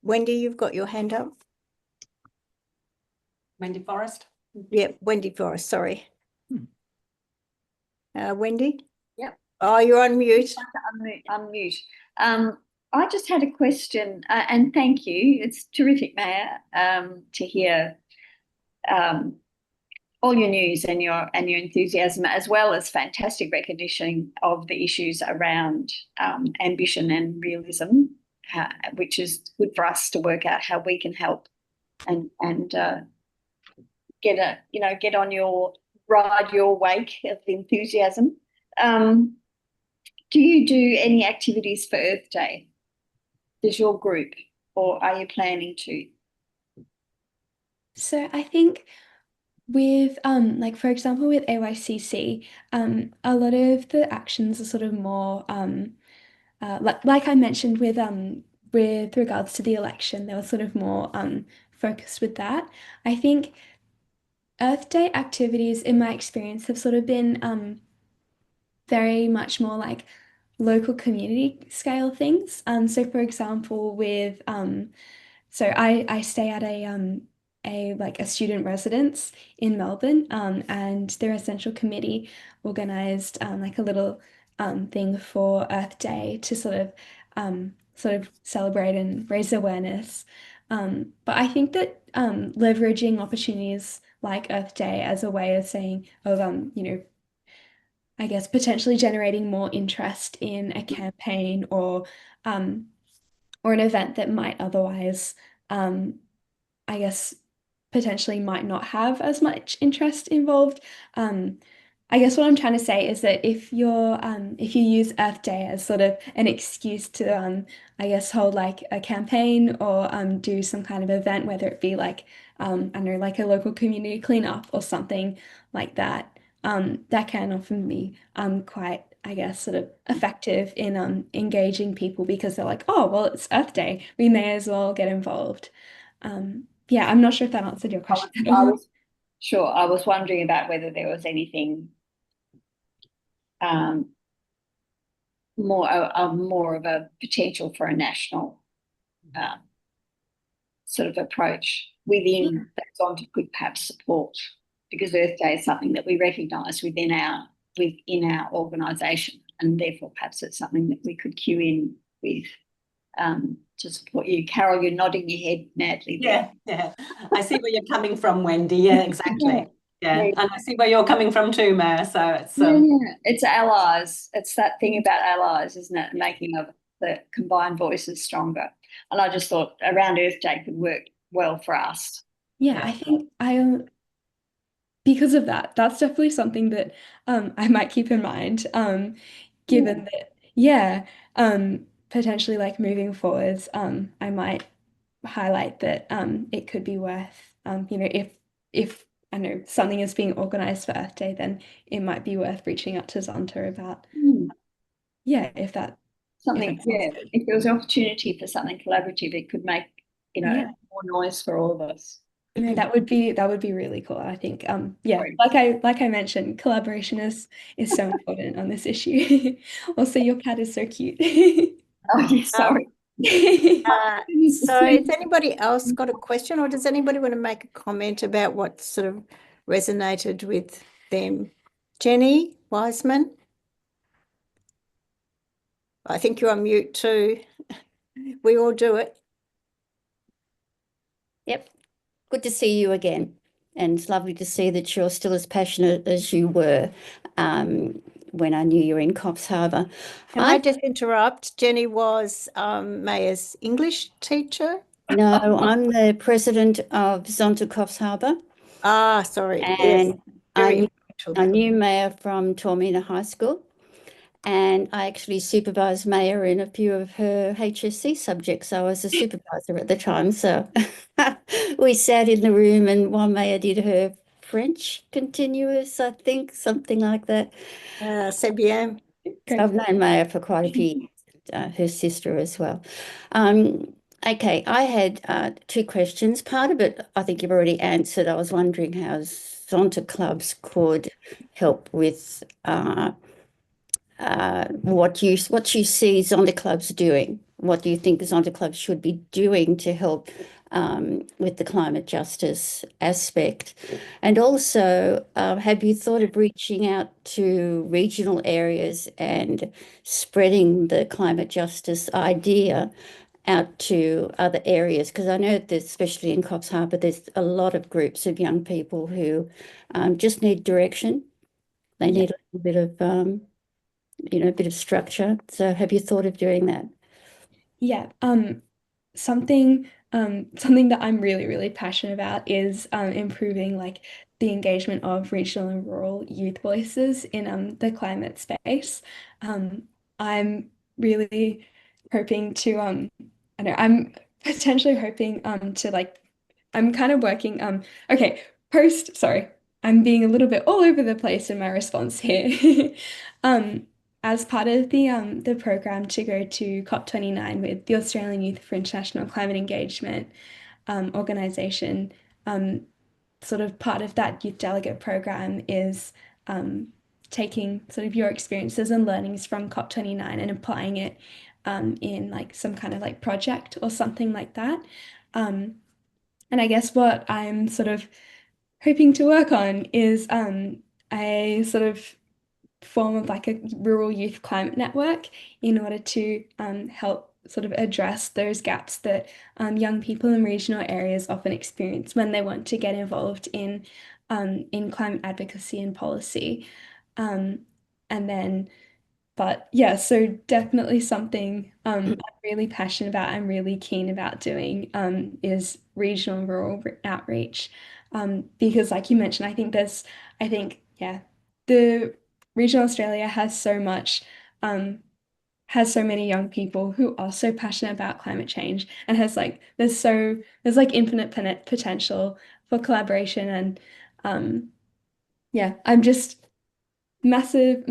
Wendy, you've got your hand up. Wendy Forrest. Yeah, Wendy Forrest, sorry. Wendy? Yep. Oh, you're on mute. Unmute. I just had a question, and thank you. It's terrific, Mayor, to hear all your news and your enthusiasm, as well as fantastic recognition of the issues around ambition and realism, which is good for us to work out how we can help and get on your ride, your wake of enthusiasm. Do you do any activities for Earth Day? Does your group, or are you planning to? So I think with like for example with AYCC, a lot of the actions are sort of more like I mentioned with regards to the election, they were sort of more focused with that. I think Earth Day activities, in my experience, have sort of been very much more like local community scale things. So for example, with so I stay at a student residence in Melbourne, and the residential committee organised like a little thing for Earth Day to sort of celebrate and raise awareness. But I think that leveraging opportunities like Earth Day as a way of saying of I guess potentially generating more interest in a campaign um, or an event that might otherwise, I guess, potentially might not have as much interest involved. Um, I guess what I'm trying to say is that if you use Earth Day as sort of an excuse to I guess hold like a campaign or do some kind of event, whether it be like I don't know, like a local community cleanup or something like that, that can often be quite, I guess, sort of effective in engaging people because they're like, oh, well, it's Earth Day, we may as well get involved. Yeah, I'm not sure if that answered your question at I all. was sure. I was wondering about whether there was anything um, more of a potential for a national um, sort of approach within that Zonta could perhaps support, because Earth Day is something that we recognise within our organisation, and therefore perhaps it's something that we could queue in with to support you. Carol, you're nodding your head madly there. Yeah. I see where you're coming from, Wendy. Yeah, exactly. Yeah. And I see where you're coming from too, Mayor. So it's Yeah, it's allies. It's that thing about allies, isn't it? Making of the combined voices stronger. And I just thought around Earth Day could work well for us. Yeah, I think because of that, that's definitely something that I might keep in mind. Given that, yeah, potentially like moving forwards, I might highlight that it could be worth, if I know something is being organized for Earth Day, then it might be worth reaching out to Zonta about, yeah, if that Something, yeah, good. if there was an opportunity for something collaborative, it could make, Yeah. more noise for all of us. No, that would be really cool. I think yeah, like I mentioned, collaboration is so important on this issue. Also, your cat is so cute. Oh, yeah, sorry. So has anybody else got a question, or does anybody want to make a comment about what sort of resonated with them? Jenny Wiseman? I think you're on mute too. We all do it. Yep. Good to see you again. And it's lovely to see that you're still as passionate as you were when I knew you were in Coffs Harbour. Can I just interrupt? Jenny was Mayor's English teacher. No, I'm the president of Zonta Coffs Harbour. Ah, sorry. And Yes, I knew Mayor from Tormina High School. And I actually supervised Maya in a few of her HSC subjects. I was a supervisor at the time. So we sat in the room and while Maya did her French continuous, I think, something like that. c'est bien. So I've known Maya for quite a few years, her sister as well. Okay, I had two questions. Part of it, I think you've already answered. I was wondering how Zonta clubs could help with what you see Zonta clubs doing. What do you think Zonta clubs should be doing to help with the climate justice aspect? And also, have you thought of reaching out to regional areas and spreading the climate justice idea out to other areas? Because I know that especially in Coffs Harbour, there's a lot of groups of young people who just need direction. They need a little bit of a bit of structure. So have you thought of doing that? Yeah, something that I'm really passionate about is improving like the engagement of regional and rural youth voices in the climate space. I'm really hoping to I know I'm potentially hoping to like I'm kind of working okay, sorry. I'm being a little bit all over the place in my response here. As part of the program to go to COP29 with the Australian Youth for International Climate Engagement organisation, sort of part of that youth delegate program is taking sort of your experiences and learnings from COP29 and applying it in like some kind of like project or something like that. And I guess what I'm sort of hoping to work on is a sort of form of like a rural youth climate network in order to help sort of address those gaps that young people in regional areas often experience when they want to get involved in climate advocacy and policy. And then, but yeah, so definitely something I'm really passionate about, I'm really keen about doing is regional and rural outreach. Because like you mentioned, I think, yeah, the regional Australia has so many young people who are so passionate about climate change and has like there's like infinite potential for collaboration and yeah, I'm just massive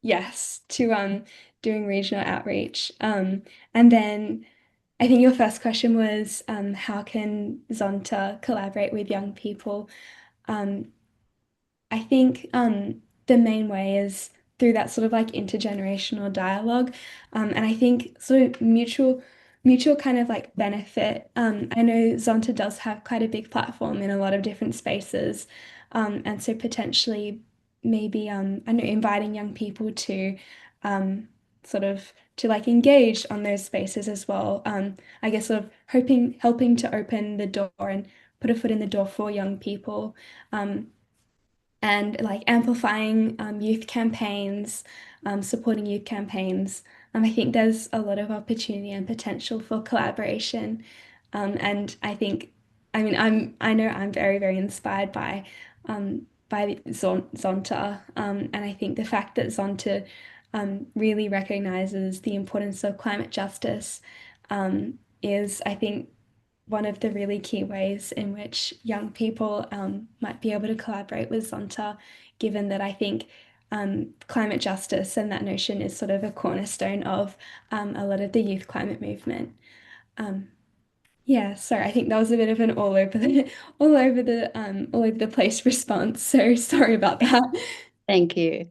yes to doing regional outreach. And then I think your first question was how can Zonta collaborate with young people? I think the main way is through that sort of like intergenerational dialogue. And I think sort of mutual kind of like benefit. I know Zonta does have quite a big platform in a lot of different spaces. And so potentially maybe I know inviting young people to sort of to like engage on those spaces as well. I guess sort of helping to open the door and put a foot in the door for young people. And like amplifying youth campaigns, supporting youth campaigns. I think there's a lot of opportunity and potential for collaboration. And I think, I mean, I know I'm very inspired by Zonta. And I think the fact that Zonta really recognizes the importance of climate justice is, I think, one of the really key ways in which young people might be able to collaborate with Zonta, given that I think climate justice and that notion is sort of a cornerstone of a lot of the youth climate movement. Yeah, sorry, I think that was a bit of an all over the place response. So sorry about that. Thank you.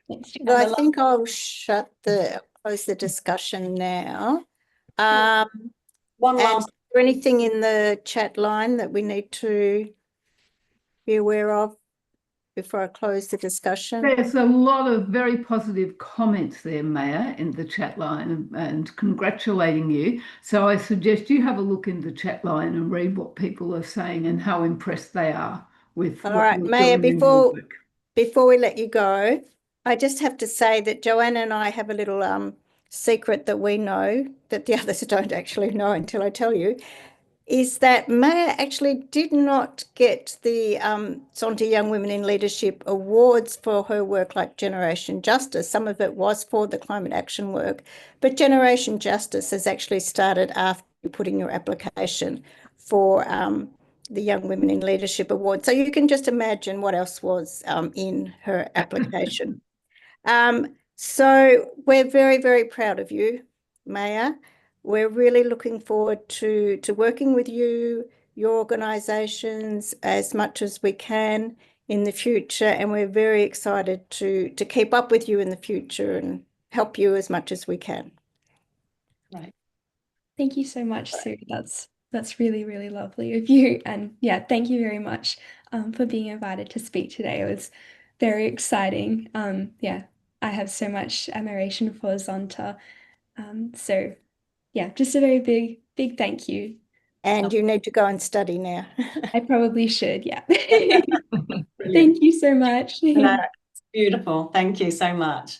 Thanks, Well, I Jan. think I'll close the discussion now. One And last is there anything in the chat line that we need to be aware of before I close the discussion? There's a lot of very positive comments there, Maya, in the chat line and congratulating you. So I suggest you have a look in the chat line and read what people are saying and how impressed they are with All what right, you're Maya, doing in your work. before we let you go, I just have to say that Joanna and I have a little secret that we know that the others don't actually know until I tell you, is that Maya actually did not get the Zonta Young Women in Leadership Awards for her work like Generation Justice. Some of it was for the climate action work, but Generation Justice has actually started after you put in your application for the Young Women in Leadership Award. So you can just imagine what else was in her application. So we're very, very proud of you, Maya. We're really looking forward to working with you, your organisations, as much as we can in the future, and we're very excited to keep up with you in the future and help you as much as we can. Right. Thank you so much, Sue. That's really, really lovely of you. And yeah, thank you very much for being invited to speak today. It was very exciting. Yeah, I have so much admiration for Zonta. So yeah, just a very big, big thank you. And you need to go and study now. I probably should, yeah. Thank you so much. No, it's beautiful. Thank you so much.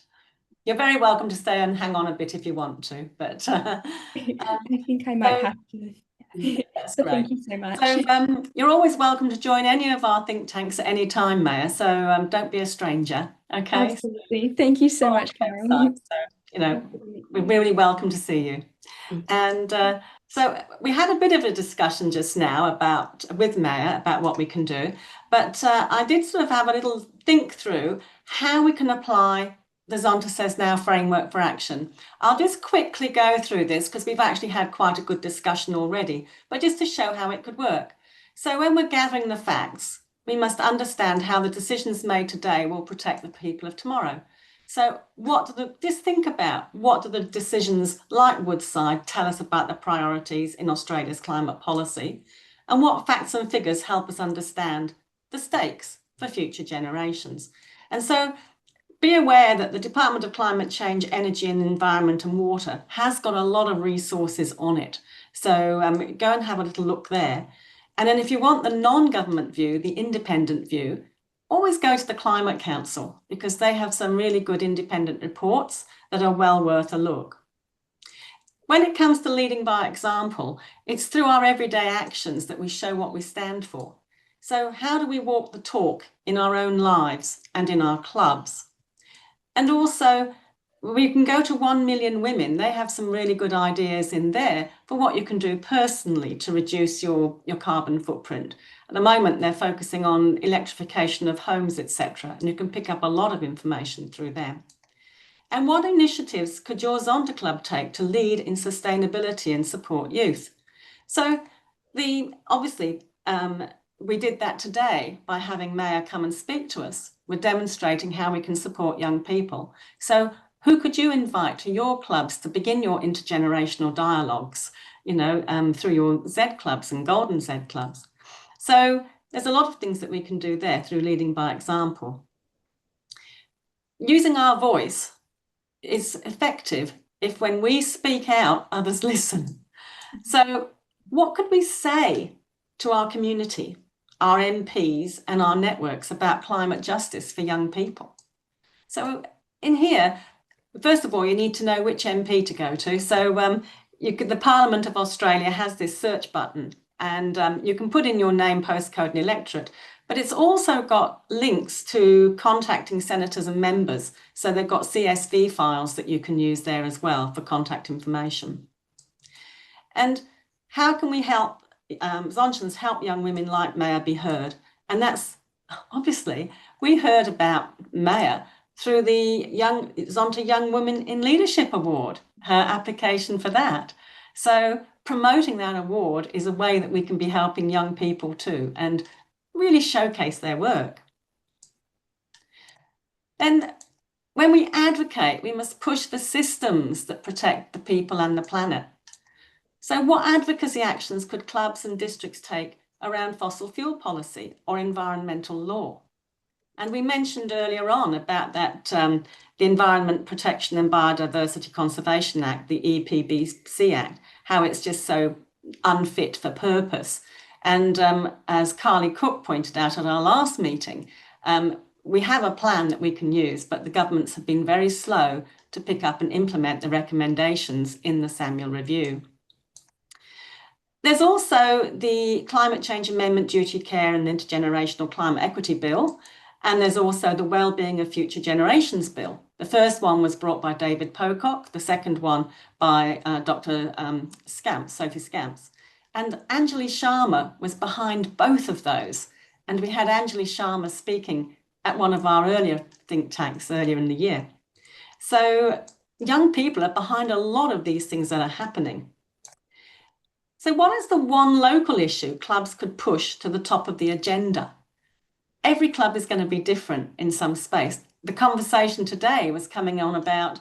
You're very welcome to stay and hang on a bit if you want to, but I think I might have to. that's But great. thank you so much. So you're always welcome to join any of our think tanks at any time, Maya. So don't be a stranger. Okay. Absolutely. Thank you so much, Carol. So, you know, we're really welcome to see you. And so we had a bit of a discussion just now with Maya about what we can do, but I did sort of have a little think through how we can apply the Zonta Says Now framework for action. I'll just quickly go through this because we've actually had quite a good discussion already, but just to show how it could work. So when we're gathering the facts, we must understand how the decisions made today will protect the people of tomorrow. So just think about what do the decisions like Woodside tell us about the priorities in Australia's climate policy, and what facts and figures help us understand the stakes for future generations. And so be aware that the Department of Climate Change, Energy and Environment and Water has got a lot of resources on it. So go and have a little look there. And then if you want the non-government view, the independent view, always go to the Climate Council because they have some really good independent reports that are well worth a look. When it comes to leading by example, it's through our everyday actions that we show what we stand for. So how do we walk the talk in our own lives and in our clubs? And also, we can go to 1 Million Women. They have some really good ideas in there for what you can do personally to reduce your carbon footprint. At the moment, they're focusing on electrification of homes, etc. And you can pick up a lot of information through them. And what initiatives could your Zonta Club take to lead in sustainability and support youth? So obviously, we did that today by having Maya come and speak to us. We're demonstrating how we can support young people. So who could you invite to your clubs to begin your intergenerational dialogues, through your Z clubs and Golden Z clubs? So there's a lot of things that we can do there through leading by example. Using our voice is effective if when we speak out, others listen. So what could we say to our community, our MPs and our networks about climate justice for young people? So in here, first of all, you need to know which MP to go to. So the Parliament of Australia has this search button and you can put in your name, postcode and electorate, but it's also got links to contacting senators and members. So they've got CSV files that you can use there as well for contact information. And how can we help Zonchans help young women like Maya be heard. And that's obviously, we heard about Maya through the Zonta Young Women in Leadership Award, her application for that. So promoting that award is a way that we can be helping young people too and really showcase their work. Then when we advocate, we must push for systems that protect the people and the planet. So what advocacy actions could clubs and districts take around fossil fuel policy or environmental law? And we mentioned earlier on about that, the Environment Protection and Biodiversity Conservation Act, the EPBC Act, how it's just so unfit for purpose. And as Carly Cook pointed out at our last meeting, we have a plan that we can use, but the governments have been very slow to pick up and implement the recommendations in the Samuel Review. There's also the Climate Change Amendment Duty Care and Intergenerational Climate Equity Bill, and there's also the Wellbeing of Future Generations Bill. The first one was brought by David Pocock, the second one by Dr. Sophie Scamps. And Anjali Sharma was behind both of those. And we had Anjali Sharma speaking at one of our earlier think tanks earlier in the year. So young people are behind a lot of these things that are happening. So what is the one local issue clubs could push to the top of the agenda? Every club is going to be different in some space. The conversation today was coming on about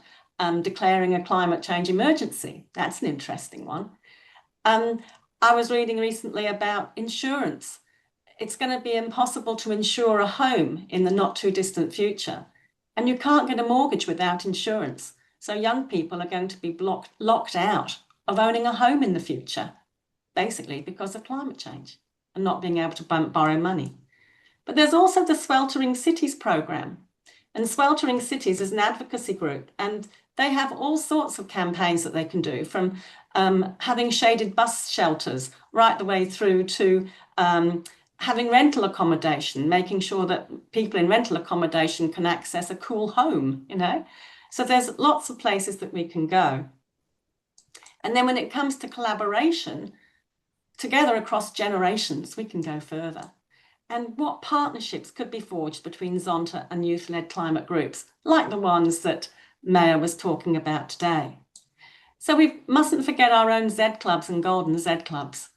declaring a climate change emergency. That's an interesting one. I was reading recently about insurance. It's going to be impossible to insure a home in the not too distant future. And you can't get a mortgage without insurance. So young people are going to be locked out of owning a home in the future, basically because of climate change and not being able to borrow money. But there's also the Sweltering Cities programme. And Sweltering Cities is an advocacy group, and they have all sorts of campaigns that they can do, from having shaded bus shelters right the way through to having rental accommodation, making sure that people in rental accommodation can access a cool home, you know. So there's lots of places that we can go. And then when it comes to collaboration, together across generations, we can go further. And what partnerships could be forged between Zonta and youth-led climate groups, like the ones that Maya was talking about today? So we mustn't forget our own Z clubs and golden Z clubs.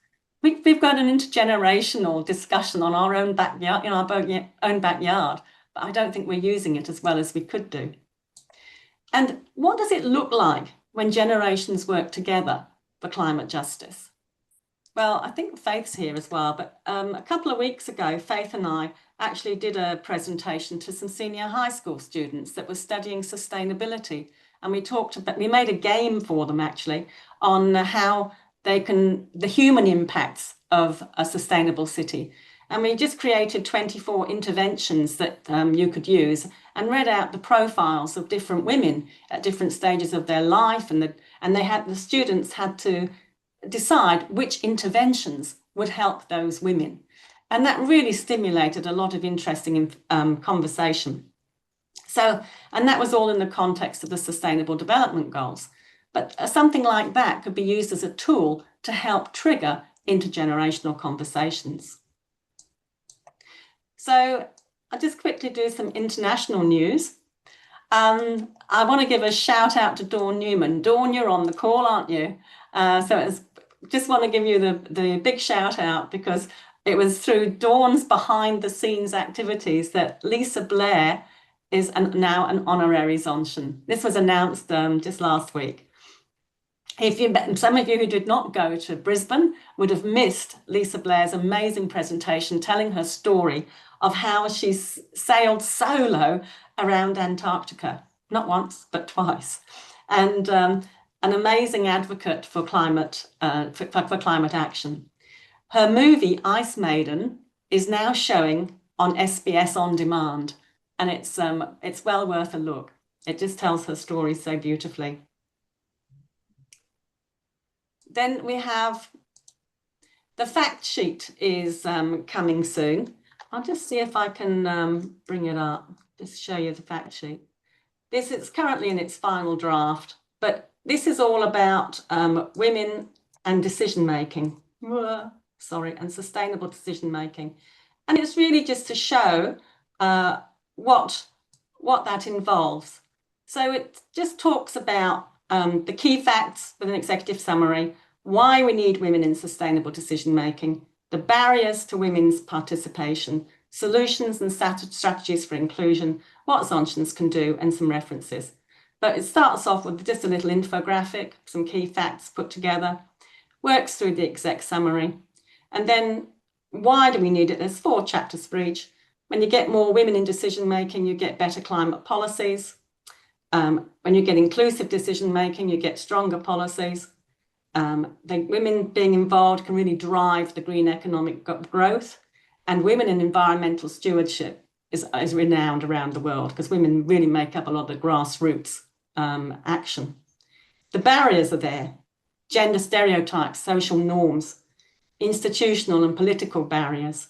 We've got an intergenerational discussion on our own backyard, in our own backyard, but I don't think we're using it as well as we could do. And what does it look like when generations work together for climate justice? Well, I think Faith's here as well, but a couple of weeks ago, Faith and I actually did a presentation to some senior high school students that were studying sustainability. And we made a game for them actually on how they can, the human impacts of a sustainable city. And we just created 24 interventions that you could use and read out the profiles of different women at different stages of their life. And the students had to decide which interventions would help those women. And that really stimulated a lot of interesting conversation. So, and that was all in the context of the Sustainable Development Goals. But something like that could be used as a tool to help trigger intergenerational conversations. So I'll just quickly do some international news. I want to give a shout out to Dawn Newman. Dawn, you're on the call, aren't you? Just want to give you the big shout out because it was through Dawn's behind the scenes activities that Lisa Blair is now an honorary Zontian. This was announced just last week. Some of you who did not go to Brisbane would have missed Lisa Blair's amazing presentation telling her story of how she sailed solo around Antarctica, not once, but twice. And an amazing advocate for climate action. Her movie, Ice Maiden, is now showing on SBS On Demand, and it's well worth a look. It just tells her story so beautifully. Then we have the fact sheet is coming soon. I'll just see if I can bring it up, just show you the fact sheet. This is currently in its final draft, but this is all about women and decision making. and sustainable decision making. And it's really just to show what that involves. So it just talks about the key facts with an executive summary, why we need women in sustainable decision making, the barriers to women's participation, solutions and strategies for inclusion, what Zontians can do, and some references. But it starts off with just a little infographic, some key facts put together, works through the exec summary, and then why do we need it? There's 4 chapters for each. When you get more women in decision making, you get better climate policies. When you get inclusive decision making, you get stronger policies. The women being involved can really drive the green economic growth, and women in environmental stewardship is renowned around the world because women really make up a lot of the grassroots action. The barriers are there: gender stereotypes, social norms, institutional and political barriers,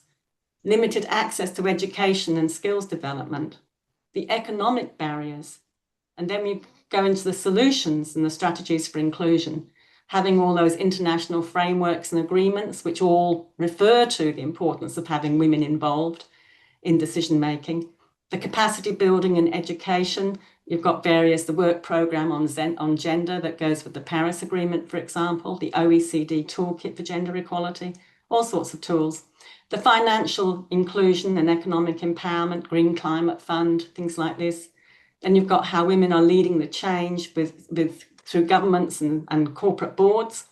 limited access to education and skills development, the economic barriers, and then we go into the solutions and the strategies for inclusion, having all those international frameworks and agreements which all refer to the importance of having women involved in decision making, the capacity building and education. You've got the work program on gender that goes with the Paris Agreement, for example, the OECD toolkit for gender equality, all sorts of tools. The financial inclusion and economic empowerment, Green Climate Fund, things like this. Then you've got how women are leading the change through governments and corporate boards,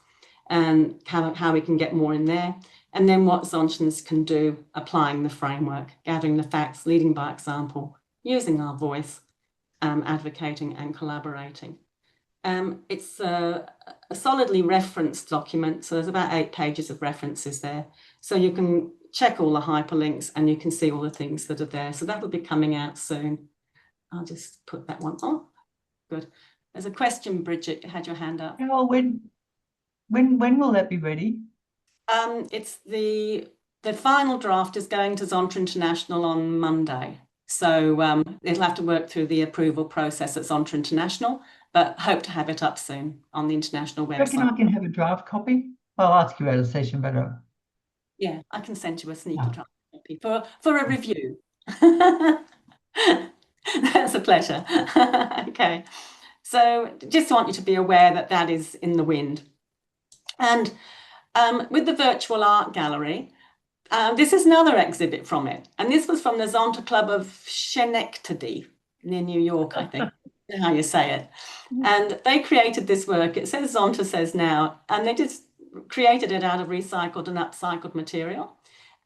and how we can get more in there. And then what Zontians can do, applying the framework, gathering the facts, leading by example, using our voice, advocating and collaborating. It's a solidly referenced document, so there's about 8 pages of references there. So you can check all the hyperlinks and you can see all the things that are there. So that'll be coming out soon. I'll just put that one on. Good. There's a question, Bridget, you had your hand up. Oh, when will that be ready? It's the final draft is going to Zonta International on Monday. So it'll have to work through the approval process at Zonta International, but hope to have it up soon on the international website. I reckon I can have a draft copy. I'll ask you out of session, but yeah, I can send you a sneaky draft copy for a review. That's a pleasure. Okay, so just want you to be aware that that is in the wind. And with the virtual art gallery, this is another exhibit from it. And this was from the Zonta Club of Schenectady near New York, I think. How you say it. And they created this work. It says Zonta Says Now, and they just created it out of recycled and upcycled material.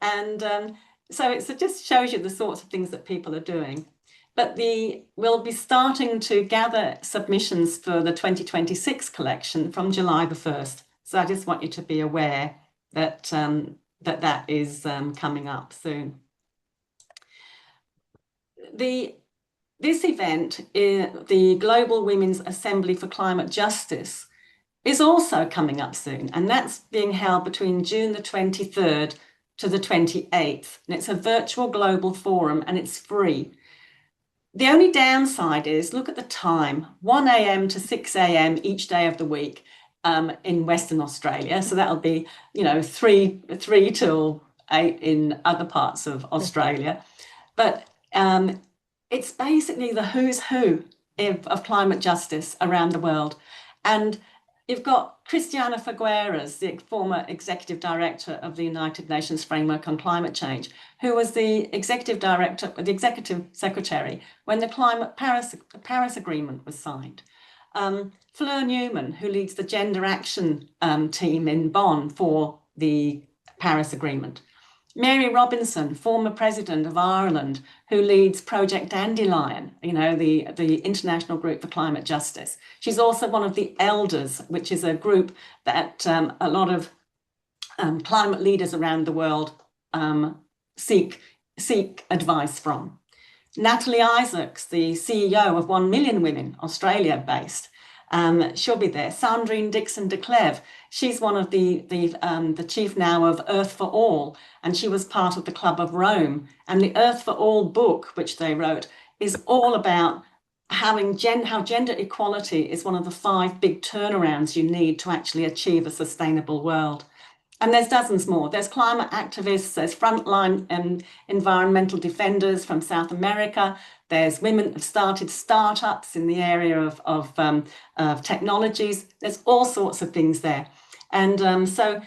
And so it just shows you the sorts of things that people are doing. But we'll be starting to gather submissions for the 2026 collection from July the 1st. So I just want you to be aware that that is coming up soon. This event, the Global Women's Assembly for Climate Justice, is also coming up soon, and that's being held between June the 23rd to the 28th, and it's a virtual global forum and it's free. The only downside is, look at the time, 1 a.m. to 6 a.m. each day of the week in Western Australia. So that'll be, 3 till 8 in other parts of Australia. But it's basically the who's who of climate justice around the world. And you've got Christiana Figueres, the former executive director of the United Nations Framework on Climate Change, who was the executive secretary when the Paris Agreement was signed. Fleur Newman, who leads the Gender Action team in Bonn for the Paris Agreement. Mary Robinson, former president of Ireland, who leads Project Dandelion, the International Group for Climate Justice. She's also one of the elders, which is a group that a lot of climate leaders around the world seek advice from. Natalie Isaacs, the CEO of 1 Million Women, Australia-based, she'll be there. Sandrine Dixon de Cleve, she's one of the chief now of Earth for All, and she was part of the Club of Rome. And the Earth for All book, which they wrote, is all about how gender equality is one of the 5 big turnarounds you need to actually achieve a sustainable world. And there's dozens more. There's climate activists, there's frontline environmental defenders from South America. There's women who've started startups in the area of technologies. There's all sorts of things there. And so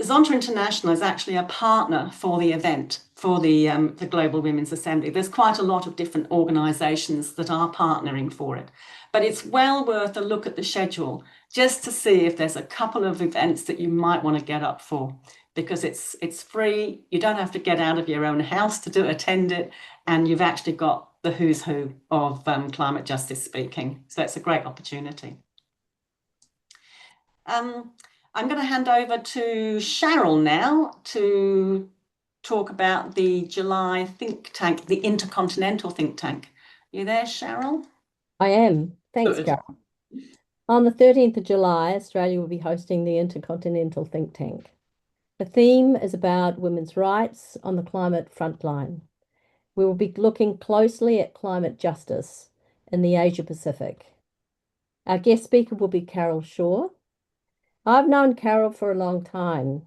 Zonta International is actually a partner for the event, for the Global Women's Assembly. There's quite a lot of different organisations that are partnering for it. But it's well worth a look at the schedule just to see if there's a couple of events that you might want to get up for, because it's free. You don't have to get out of your own house to attend it, and you've actually got the who's who of climate justice speaking. So it's a great opportunity. I'm going to hand over to Cheryl now to talk about the July think tank, the Intercontinental Think Tank. You there, Cheryl? I am. Thanks, Good. Carol. On the 13th of July, Australia will be hosting the Intercontinental Think Tank. The theme is about women's rights on the climate frontline. We will be looking closely at climate justice in the Asia Pacific. Our guest speaker will be Carol Shaw. I've known Carol for a long time.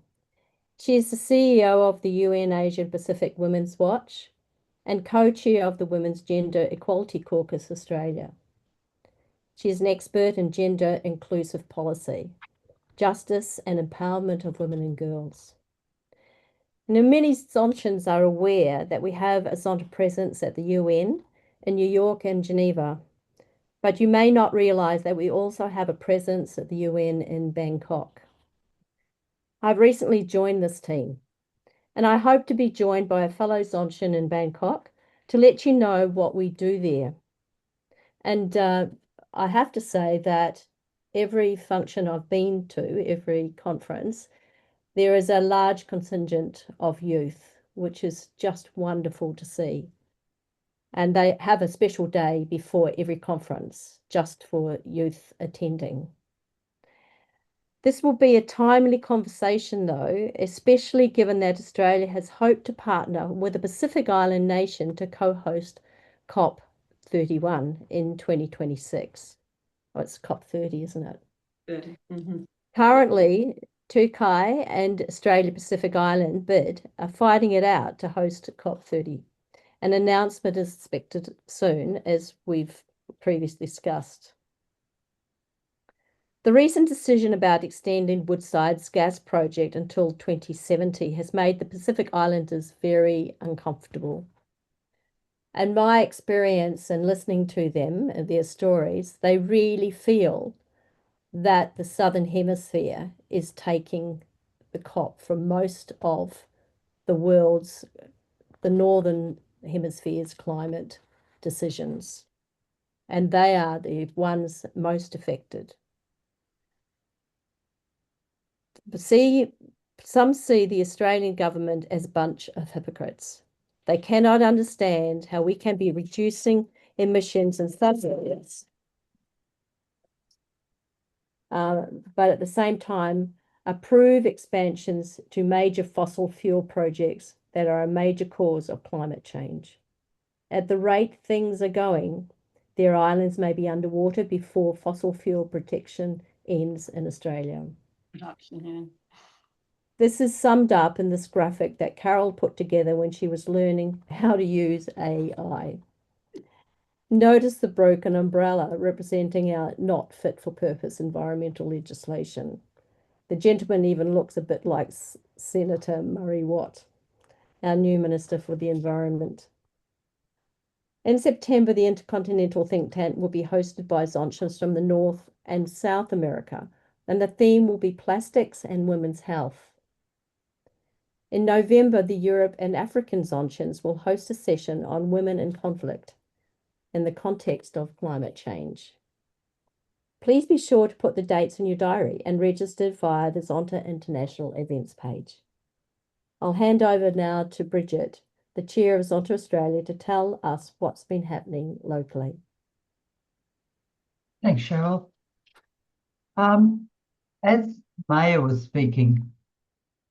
She is the CEO of the UN Asia Pacific Women's Watch and co-chair of the Women's Gender Equality Caucus Australia. She is an expert in gender inclusive policy, justice and empowerment of women and girls. Now, many Zontians are aware that we have a Zonta presence at the UN in New York and Geneva, but you may not realise that we also have a presence at the UN in Bangkok. I've recently joined this team, and I hope to be joined by a fellow Zontian in Bangkok to let you know what we do there. And I have to say that every function I've been to, every conference, there is a large contingent of youth, which is just wonderful to see. And they have a special day before every conference just for youth attending. This will be a timely conversation, though, especially given that Australia has hoped to partner with a Pacific Island nation to co-host COP31 in 2026. Oh, it's COP30, isn't it? 30. Mm-hmm. Currently, Turkey and Australia Pacific Island BID are fighting it out to host COP30. An announcement is expected soon, as we've previously discussed. The recent decision about extending Woodside's gas project until 2070 has made the Pacific Islanders very uncomfortable. And my experience in listening to them and their stories, they really feel that the Southern Hemisphere is taking the COP from most of the world's, the Northern Hemisphere's climate decisions. And they are the ones most affected. Some see the Australian government as a bunch of hypocrites. They cannot understand how we can be reducing emissions in some areas, but at the same time, approve expansions to major fossil fuel projects that are a major cause of climate change. At the rate things are going, their islands may be underwater before fossil fuel protection ends in Australia. Production, yeah. This is summed up in this graphic that Carol put together when she was learning how to use AI. Notice the broken umbrella representing our not fit for purpose environmental legislation. The gentleman even looks a bit like Senator Murray Watt, our new Minister for the Environment. In September, the Intercontinental Think Tank will be hosted by Zontians from the North and South America, and the theme will be plastics and women's health. In November, the Europe and African Zontians will host a session on women in conflict in the context of climate change. Please be sure to put the dates in your diary and register via the Zonta International events page. I'll hand over now to Bridget, the chair of Zonta Australia, to tell us what's been happening locally. Thanks, Cheryl. As Maya was speaking,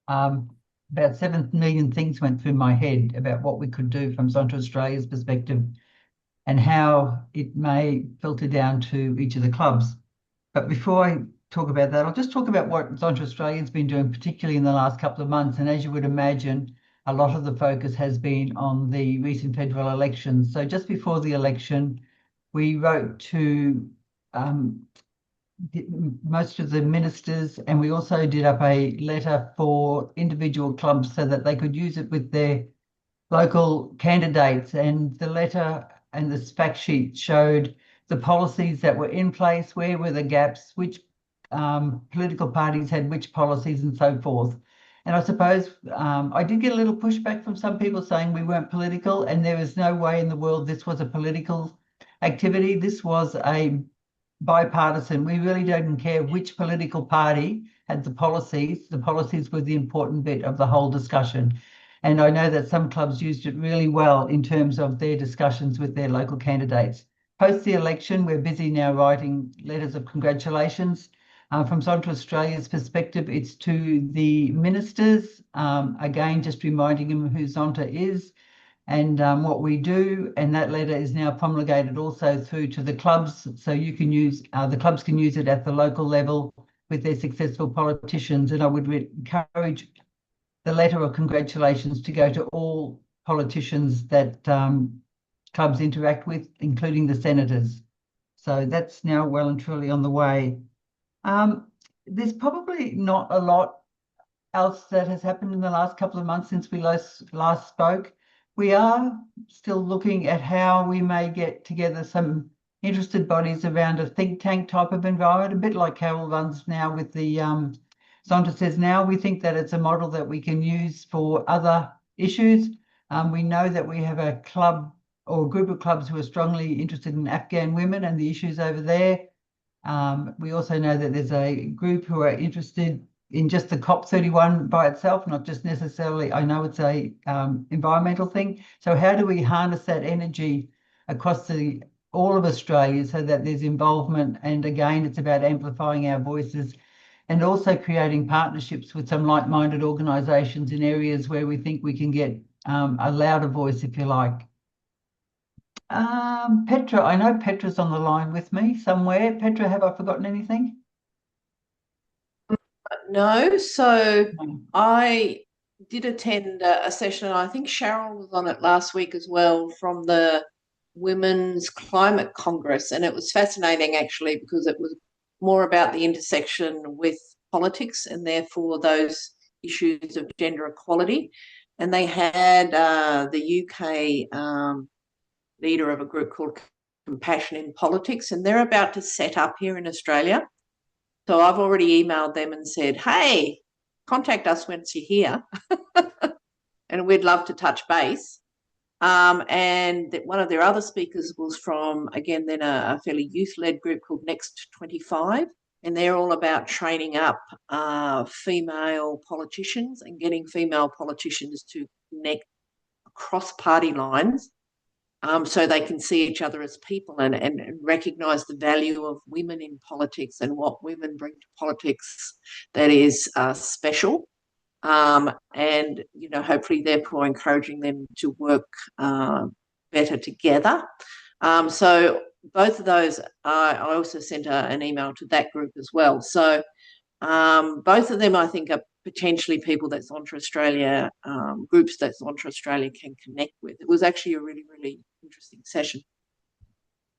about 7 million things went through my head about what we could do from Zonta Australia's perspective and how it may filter down to each of the clubs. But before I talk about that. I'll just talk about what Zonta Australia's been doing, particularly in the last couple of months. And as you would imagine, a lot of the focus has been on the recent federal elections. So just before the election, we wrote to most of the ministers, and we also did up a letter for individual clubs so that they could use it with their local candidates. And the letter and the fact sheet showed the policies that were in place, where were the gaps, which political parties had which policies, and so forth. And I suppose I did get a little pushback from some people saying we weren't political, and there is no way in the world this was a political activity. This was a bipartisan. We really didn't care which political party had the policies. The policies were the important bit of the whole discussion. And I know that some clubs used it really well in terms of their discussions with their local candidates. Post the election, we're busy now writing letters of congratulations. From Zonta Australia's perspective, it's to the ministers, again, just reminding them who Zonta is and what we do. And that letter is now promulgated also through to the clubs. So you can use, the clubs can use it at the local level with their successful politicians. And I would encourage the letter of congratulations to go to all politicians that clubs interact with, including the senators. So that's now well and truly on the way. There's probably not a lot else that has happened in the last couple of months since we last spoke. We are still looking at how we may get together some interested bodies around a think tank type of environment, a bit like Carol runs now with the Zonta Says Now. We think that it's a model that we can use for other issues. We know that we have a club or a group of clubs who are strongly interested in Afghan women and the issues over there. We also know that there's a group who are interested in just the COP31 by itself, not just necessarily, I know it's a environmental thing. So how do we harness that energy across all of Australia so that there's involvement? And again, it's about amplifying our voices and also creating partnerships with some like-minded organisations in areas where we think we can get a louder voice, if you like. Petra, I know Petra's on the line with me somewhere. Petra, have I forgotten anything? No, so I did attend a session, and I think Cheryl was on it last week as well, from the Women's Climate Congress, and it was fascinating actually because it was more about the intersection with politics and therefore those issues of gender equality. And they had the UK leader of a group called Compassion in Politics, and they're about to set up here in Australia. So I've already emailed them and said, hey, contact us once you're here and we'd love to touch base. And one of their other speakers was from, again, then a fairly youth-led group called Next 25, and they're all about training up female politicians and getting female politicians to connect across party lines so they can see each other as people and recognise the value of women in politics and what women bring to politics that is special. And, you know, hopefully therefore encouraging them to work better together. So both of those, I also sent an email to that group as well. So both of them, I think, are potentially people that Zonta Australia, groups that Zonta Australia can connect with. It was actually a really, really interesting session.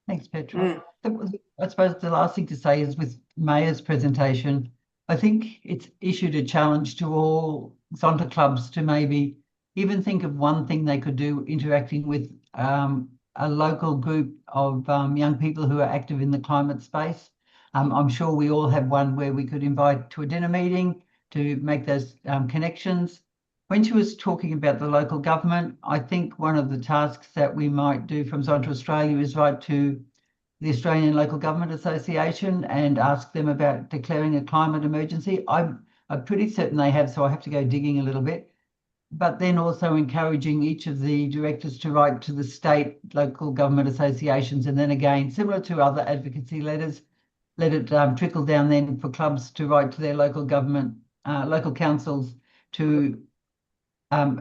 Thanks, Petra. I suppose the last thing to say is with Maya's presentation, I think it's issued a challenge to all Zonta clubs to maybe even think of one thing they could do interacting with a local group of young people who are active in the climate space. I'm sure we all have one where we could invite to a dinner meeting to make those connections. When she was talking about the local government, I think one of the tasks that we might do from Zonta Australia is write to the Australian Local Government Association and ask them about declaring a climate emergency. I'm pretty certain they have, so I have to go digging a little bit. But then also encouraging each of the directors to write to the state local government associations, and then again, similar to other advocacy letters, let it trickle down then for clubs to write to their local government, local councils to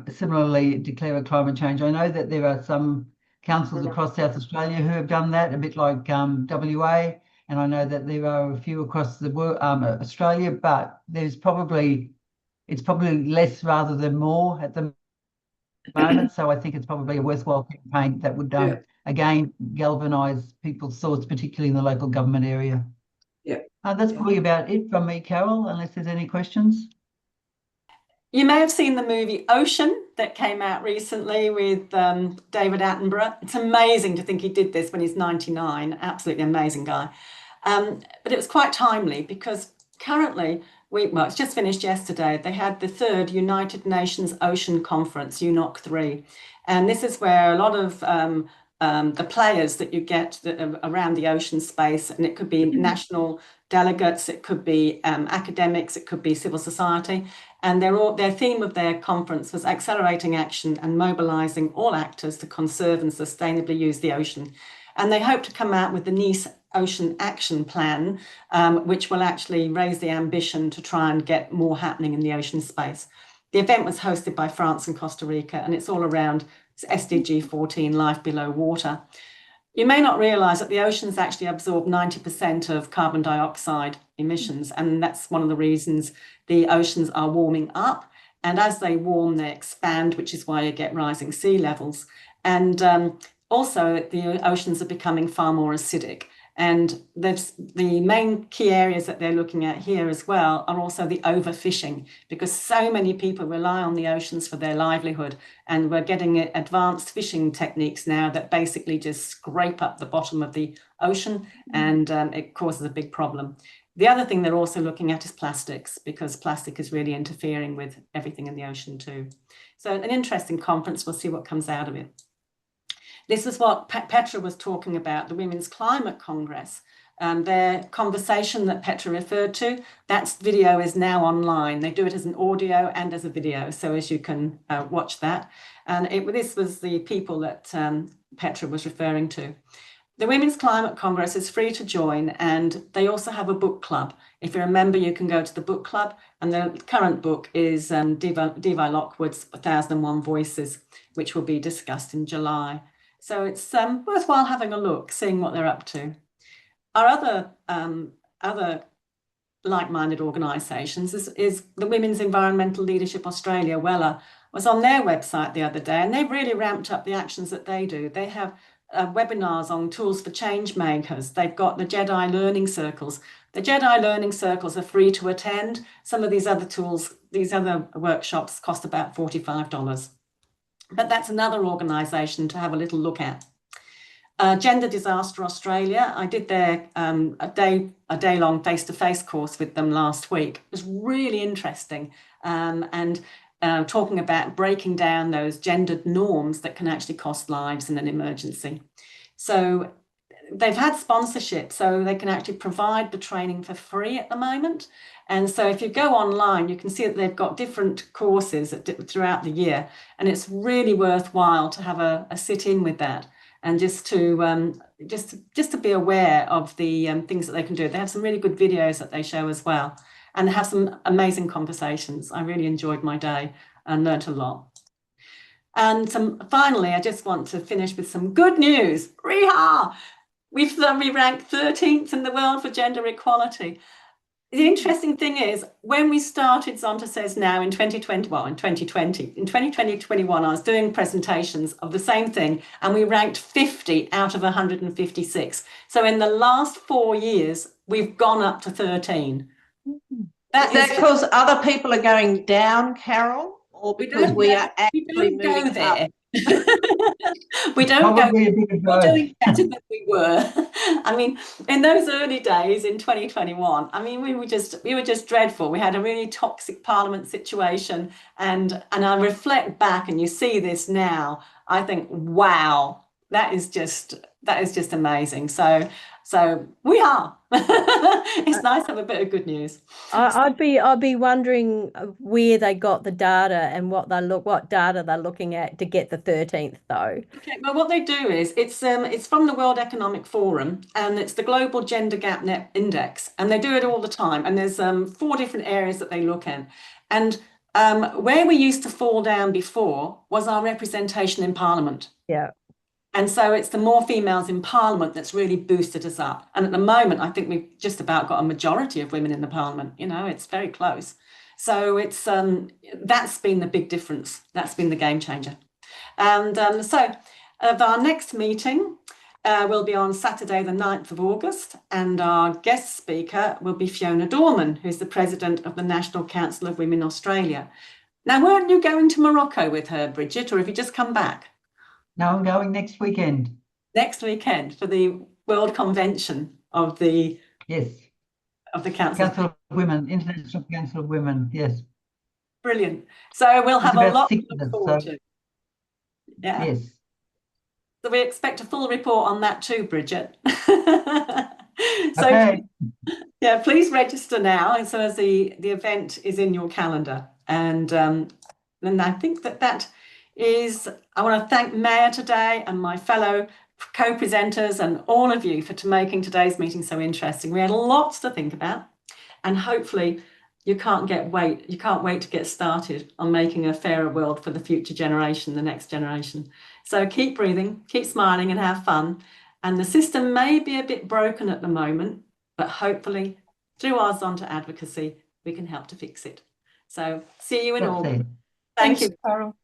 similarly declare a climate change. I know that there are some councils across South Australia who have done that, a bit like WA. And I know that there are a few across the world, Australia, but it's probably less rather than more at the moment. So I think it's probably a worthwhile campaign that would again galvanise people's thoughts, particularly in the local government area. Yeah. That's probably about it from me, Carol, unless there's any questions. You may have seen the movie Ocean that came out recently with David Attenborough. It's amazing to think he did this when he's 99. Absolutely amazing guy. But it was quite timely because currently, well, it's just finished yesterday. They had the 3rd United Nations Ocean Conference, UNOC 3. And this is where a lot of the players that you get around the ocean space, and it could be national delegates, it could be academics, it could be civil society, and their theme of their conference was accelerating action and mobilising all actors to conserve and sustainably use the ocean. And they hope to come out with the Nice Ocean Action Plan, which will actually raise the ambition to try and get more happening in the ocean space. The event was hosted by France and Costa Rica, and it's all around SDG 14, life below water. You may not realise that the oceans actually absorb 90% of carbon dioxide emissions, and that's one of the reasons the oceans are warming up. And as they warm, they expand, which is why you get rising sea levels. And also, the oceans are becoming far more acidic. And the main key areas that they're looking at here as well are also the overfishing, because so many people rely on the oceans for their livelihood. And we're getting advanced fishing techniques now that basically just scrape up the bottom of the ocean, and it causes a big problem. The other thing they're also looking at is plastics, because plastic is really interfering with everything in the ocean too. So an interesting conference. We'll see what comes out of it. This is what Petra was talking about, the Women's Climate Congress. Their conversation that Petra referred to, that video is now online. They do it as an audio and as a video, so as you can watch that. And this was the people that Petra was referring to. The Women's Climate Congress is free to join, and they also have a book club. If you're a member, you can go to the book club, and the current book is Devi Lockwood's 1001 Voices, which will be discussed in July. So it's worthwhile having a look, seeing what they're up to. Our other like-minded organisations is the Women's Environmental Leadership Australia, WELA, was on their website the other day, and they've really ramped up the actions that they do. They have webinars on tools for change makers. They've got the Jedi Learning Circles. The Jedi Learning Circles are free to attend. Some of these other tools, these other workshops cost about $45. But that's another organisation to have a little look at. Gender Disaster Australia, I did their a day-long face-to-face course with them last week. It was really interesting, and talking about breaking down those gendered norms that can actually cost lives in an emergency. So they've had sponsorship, so they can actually provide the training for free at the moment. And so if you go online, you can see that they've got different courses throughout the year, and it's really worthwhile to have a sit in with that, and just to be aware of the things that they can do. They have some really good videos that they show as well, and have some amazing conversations. I really enjoyed my day and learnt a lot. And finally, I just want to finish with some good news. Reha! We ranked 13th in the world for gender equality. The interesting thing is, when we started Zonta Says Now in 2020, well, in 2021, I was doing presentations of the same thing, and we ranked 50 out of 156. So in the last 4 years, we've gone up to 13. Is that because other people are going down, Carol, or because we are actually moving up? We don't go. We're doing better than we were. I mean, in those early days in 2021, I mean, we were just dreadful. We had a really toxic Parliament situation, and I reflect back, and you see this now. I think, wow, that is just amazing. So we are. It's nice to have a bit of good news. I'd be wondering where they got the data and what data they're looking at to get the 13th though. Okay, well, what they do is it's from the World Economic Forum, and it's the Global Gender Gap Net Index, and they do it all the time. And there's 4 different areas that they look at, and where we used to fall down before was our representation in Parliament. Yeah. And so it's the more females in Parliament that's really boosted us up. And at the moment, I think we've just about got a majority of women in the Parliament. You know, it's very close. So it's that's been the big difference. That's been the game changer. And so our next meeting will be on Saturday, the 9th of August. And our guest speaker will be Fiona Dorman, who's the president of the National Council of Women Australia. Now, weren't you going to Morocco with her, Bridget, or have you just come back? No, I'm going next weekend. Next weekend for the World Convention of the Yes. Of the Council of Women, International Council of Women. Yes. Brilliant. So we'll have a lot to look forward to. Yeah. Yes. So we expect a full report on that too, Bridget. So okay. Yeah, please register now, and so as the event is in your calendar. And I think that is, I want to thank Mayor today and my fellow co-presenters and all of you for making today's meeting so interesting. We had lots to think about, and hopefully you can't wait to get started on making a fairer world for the future generation, the next generation. So keep breathing, keep smiling, and have fun. And the system may be a bit broken at the moment, but hopefully through our Zonta advocacy, we can help to fix it. So see you in August. Thank you, Carol.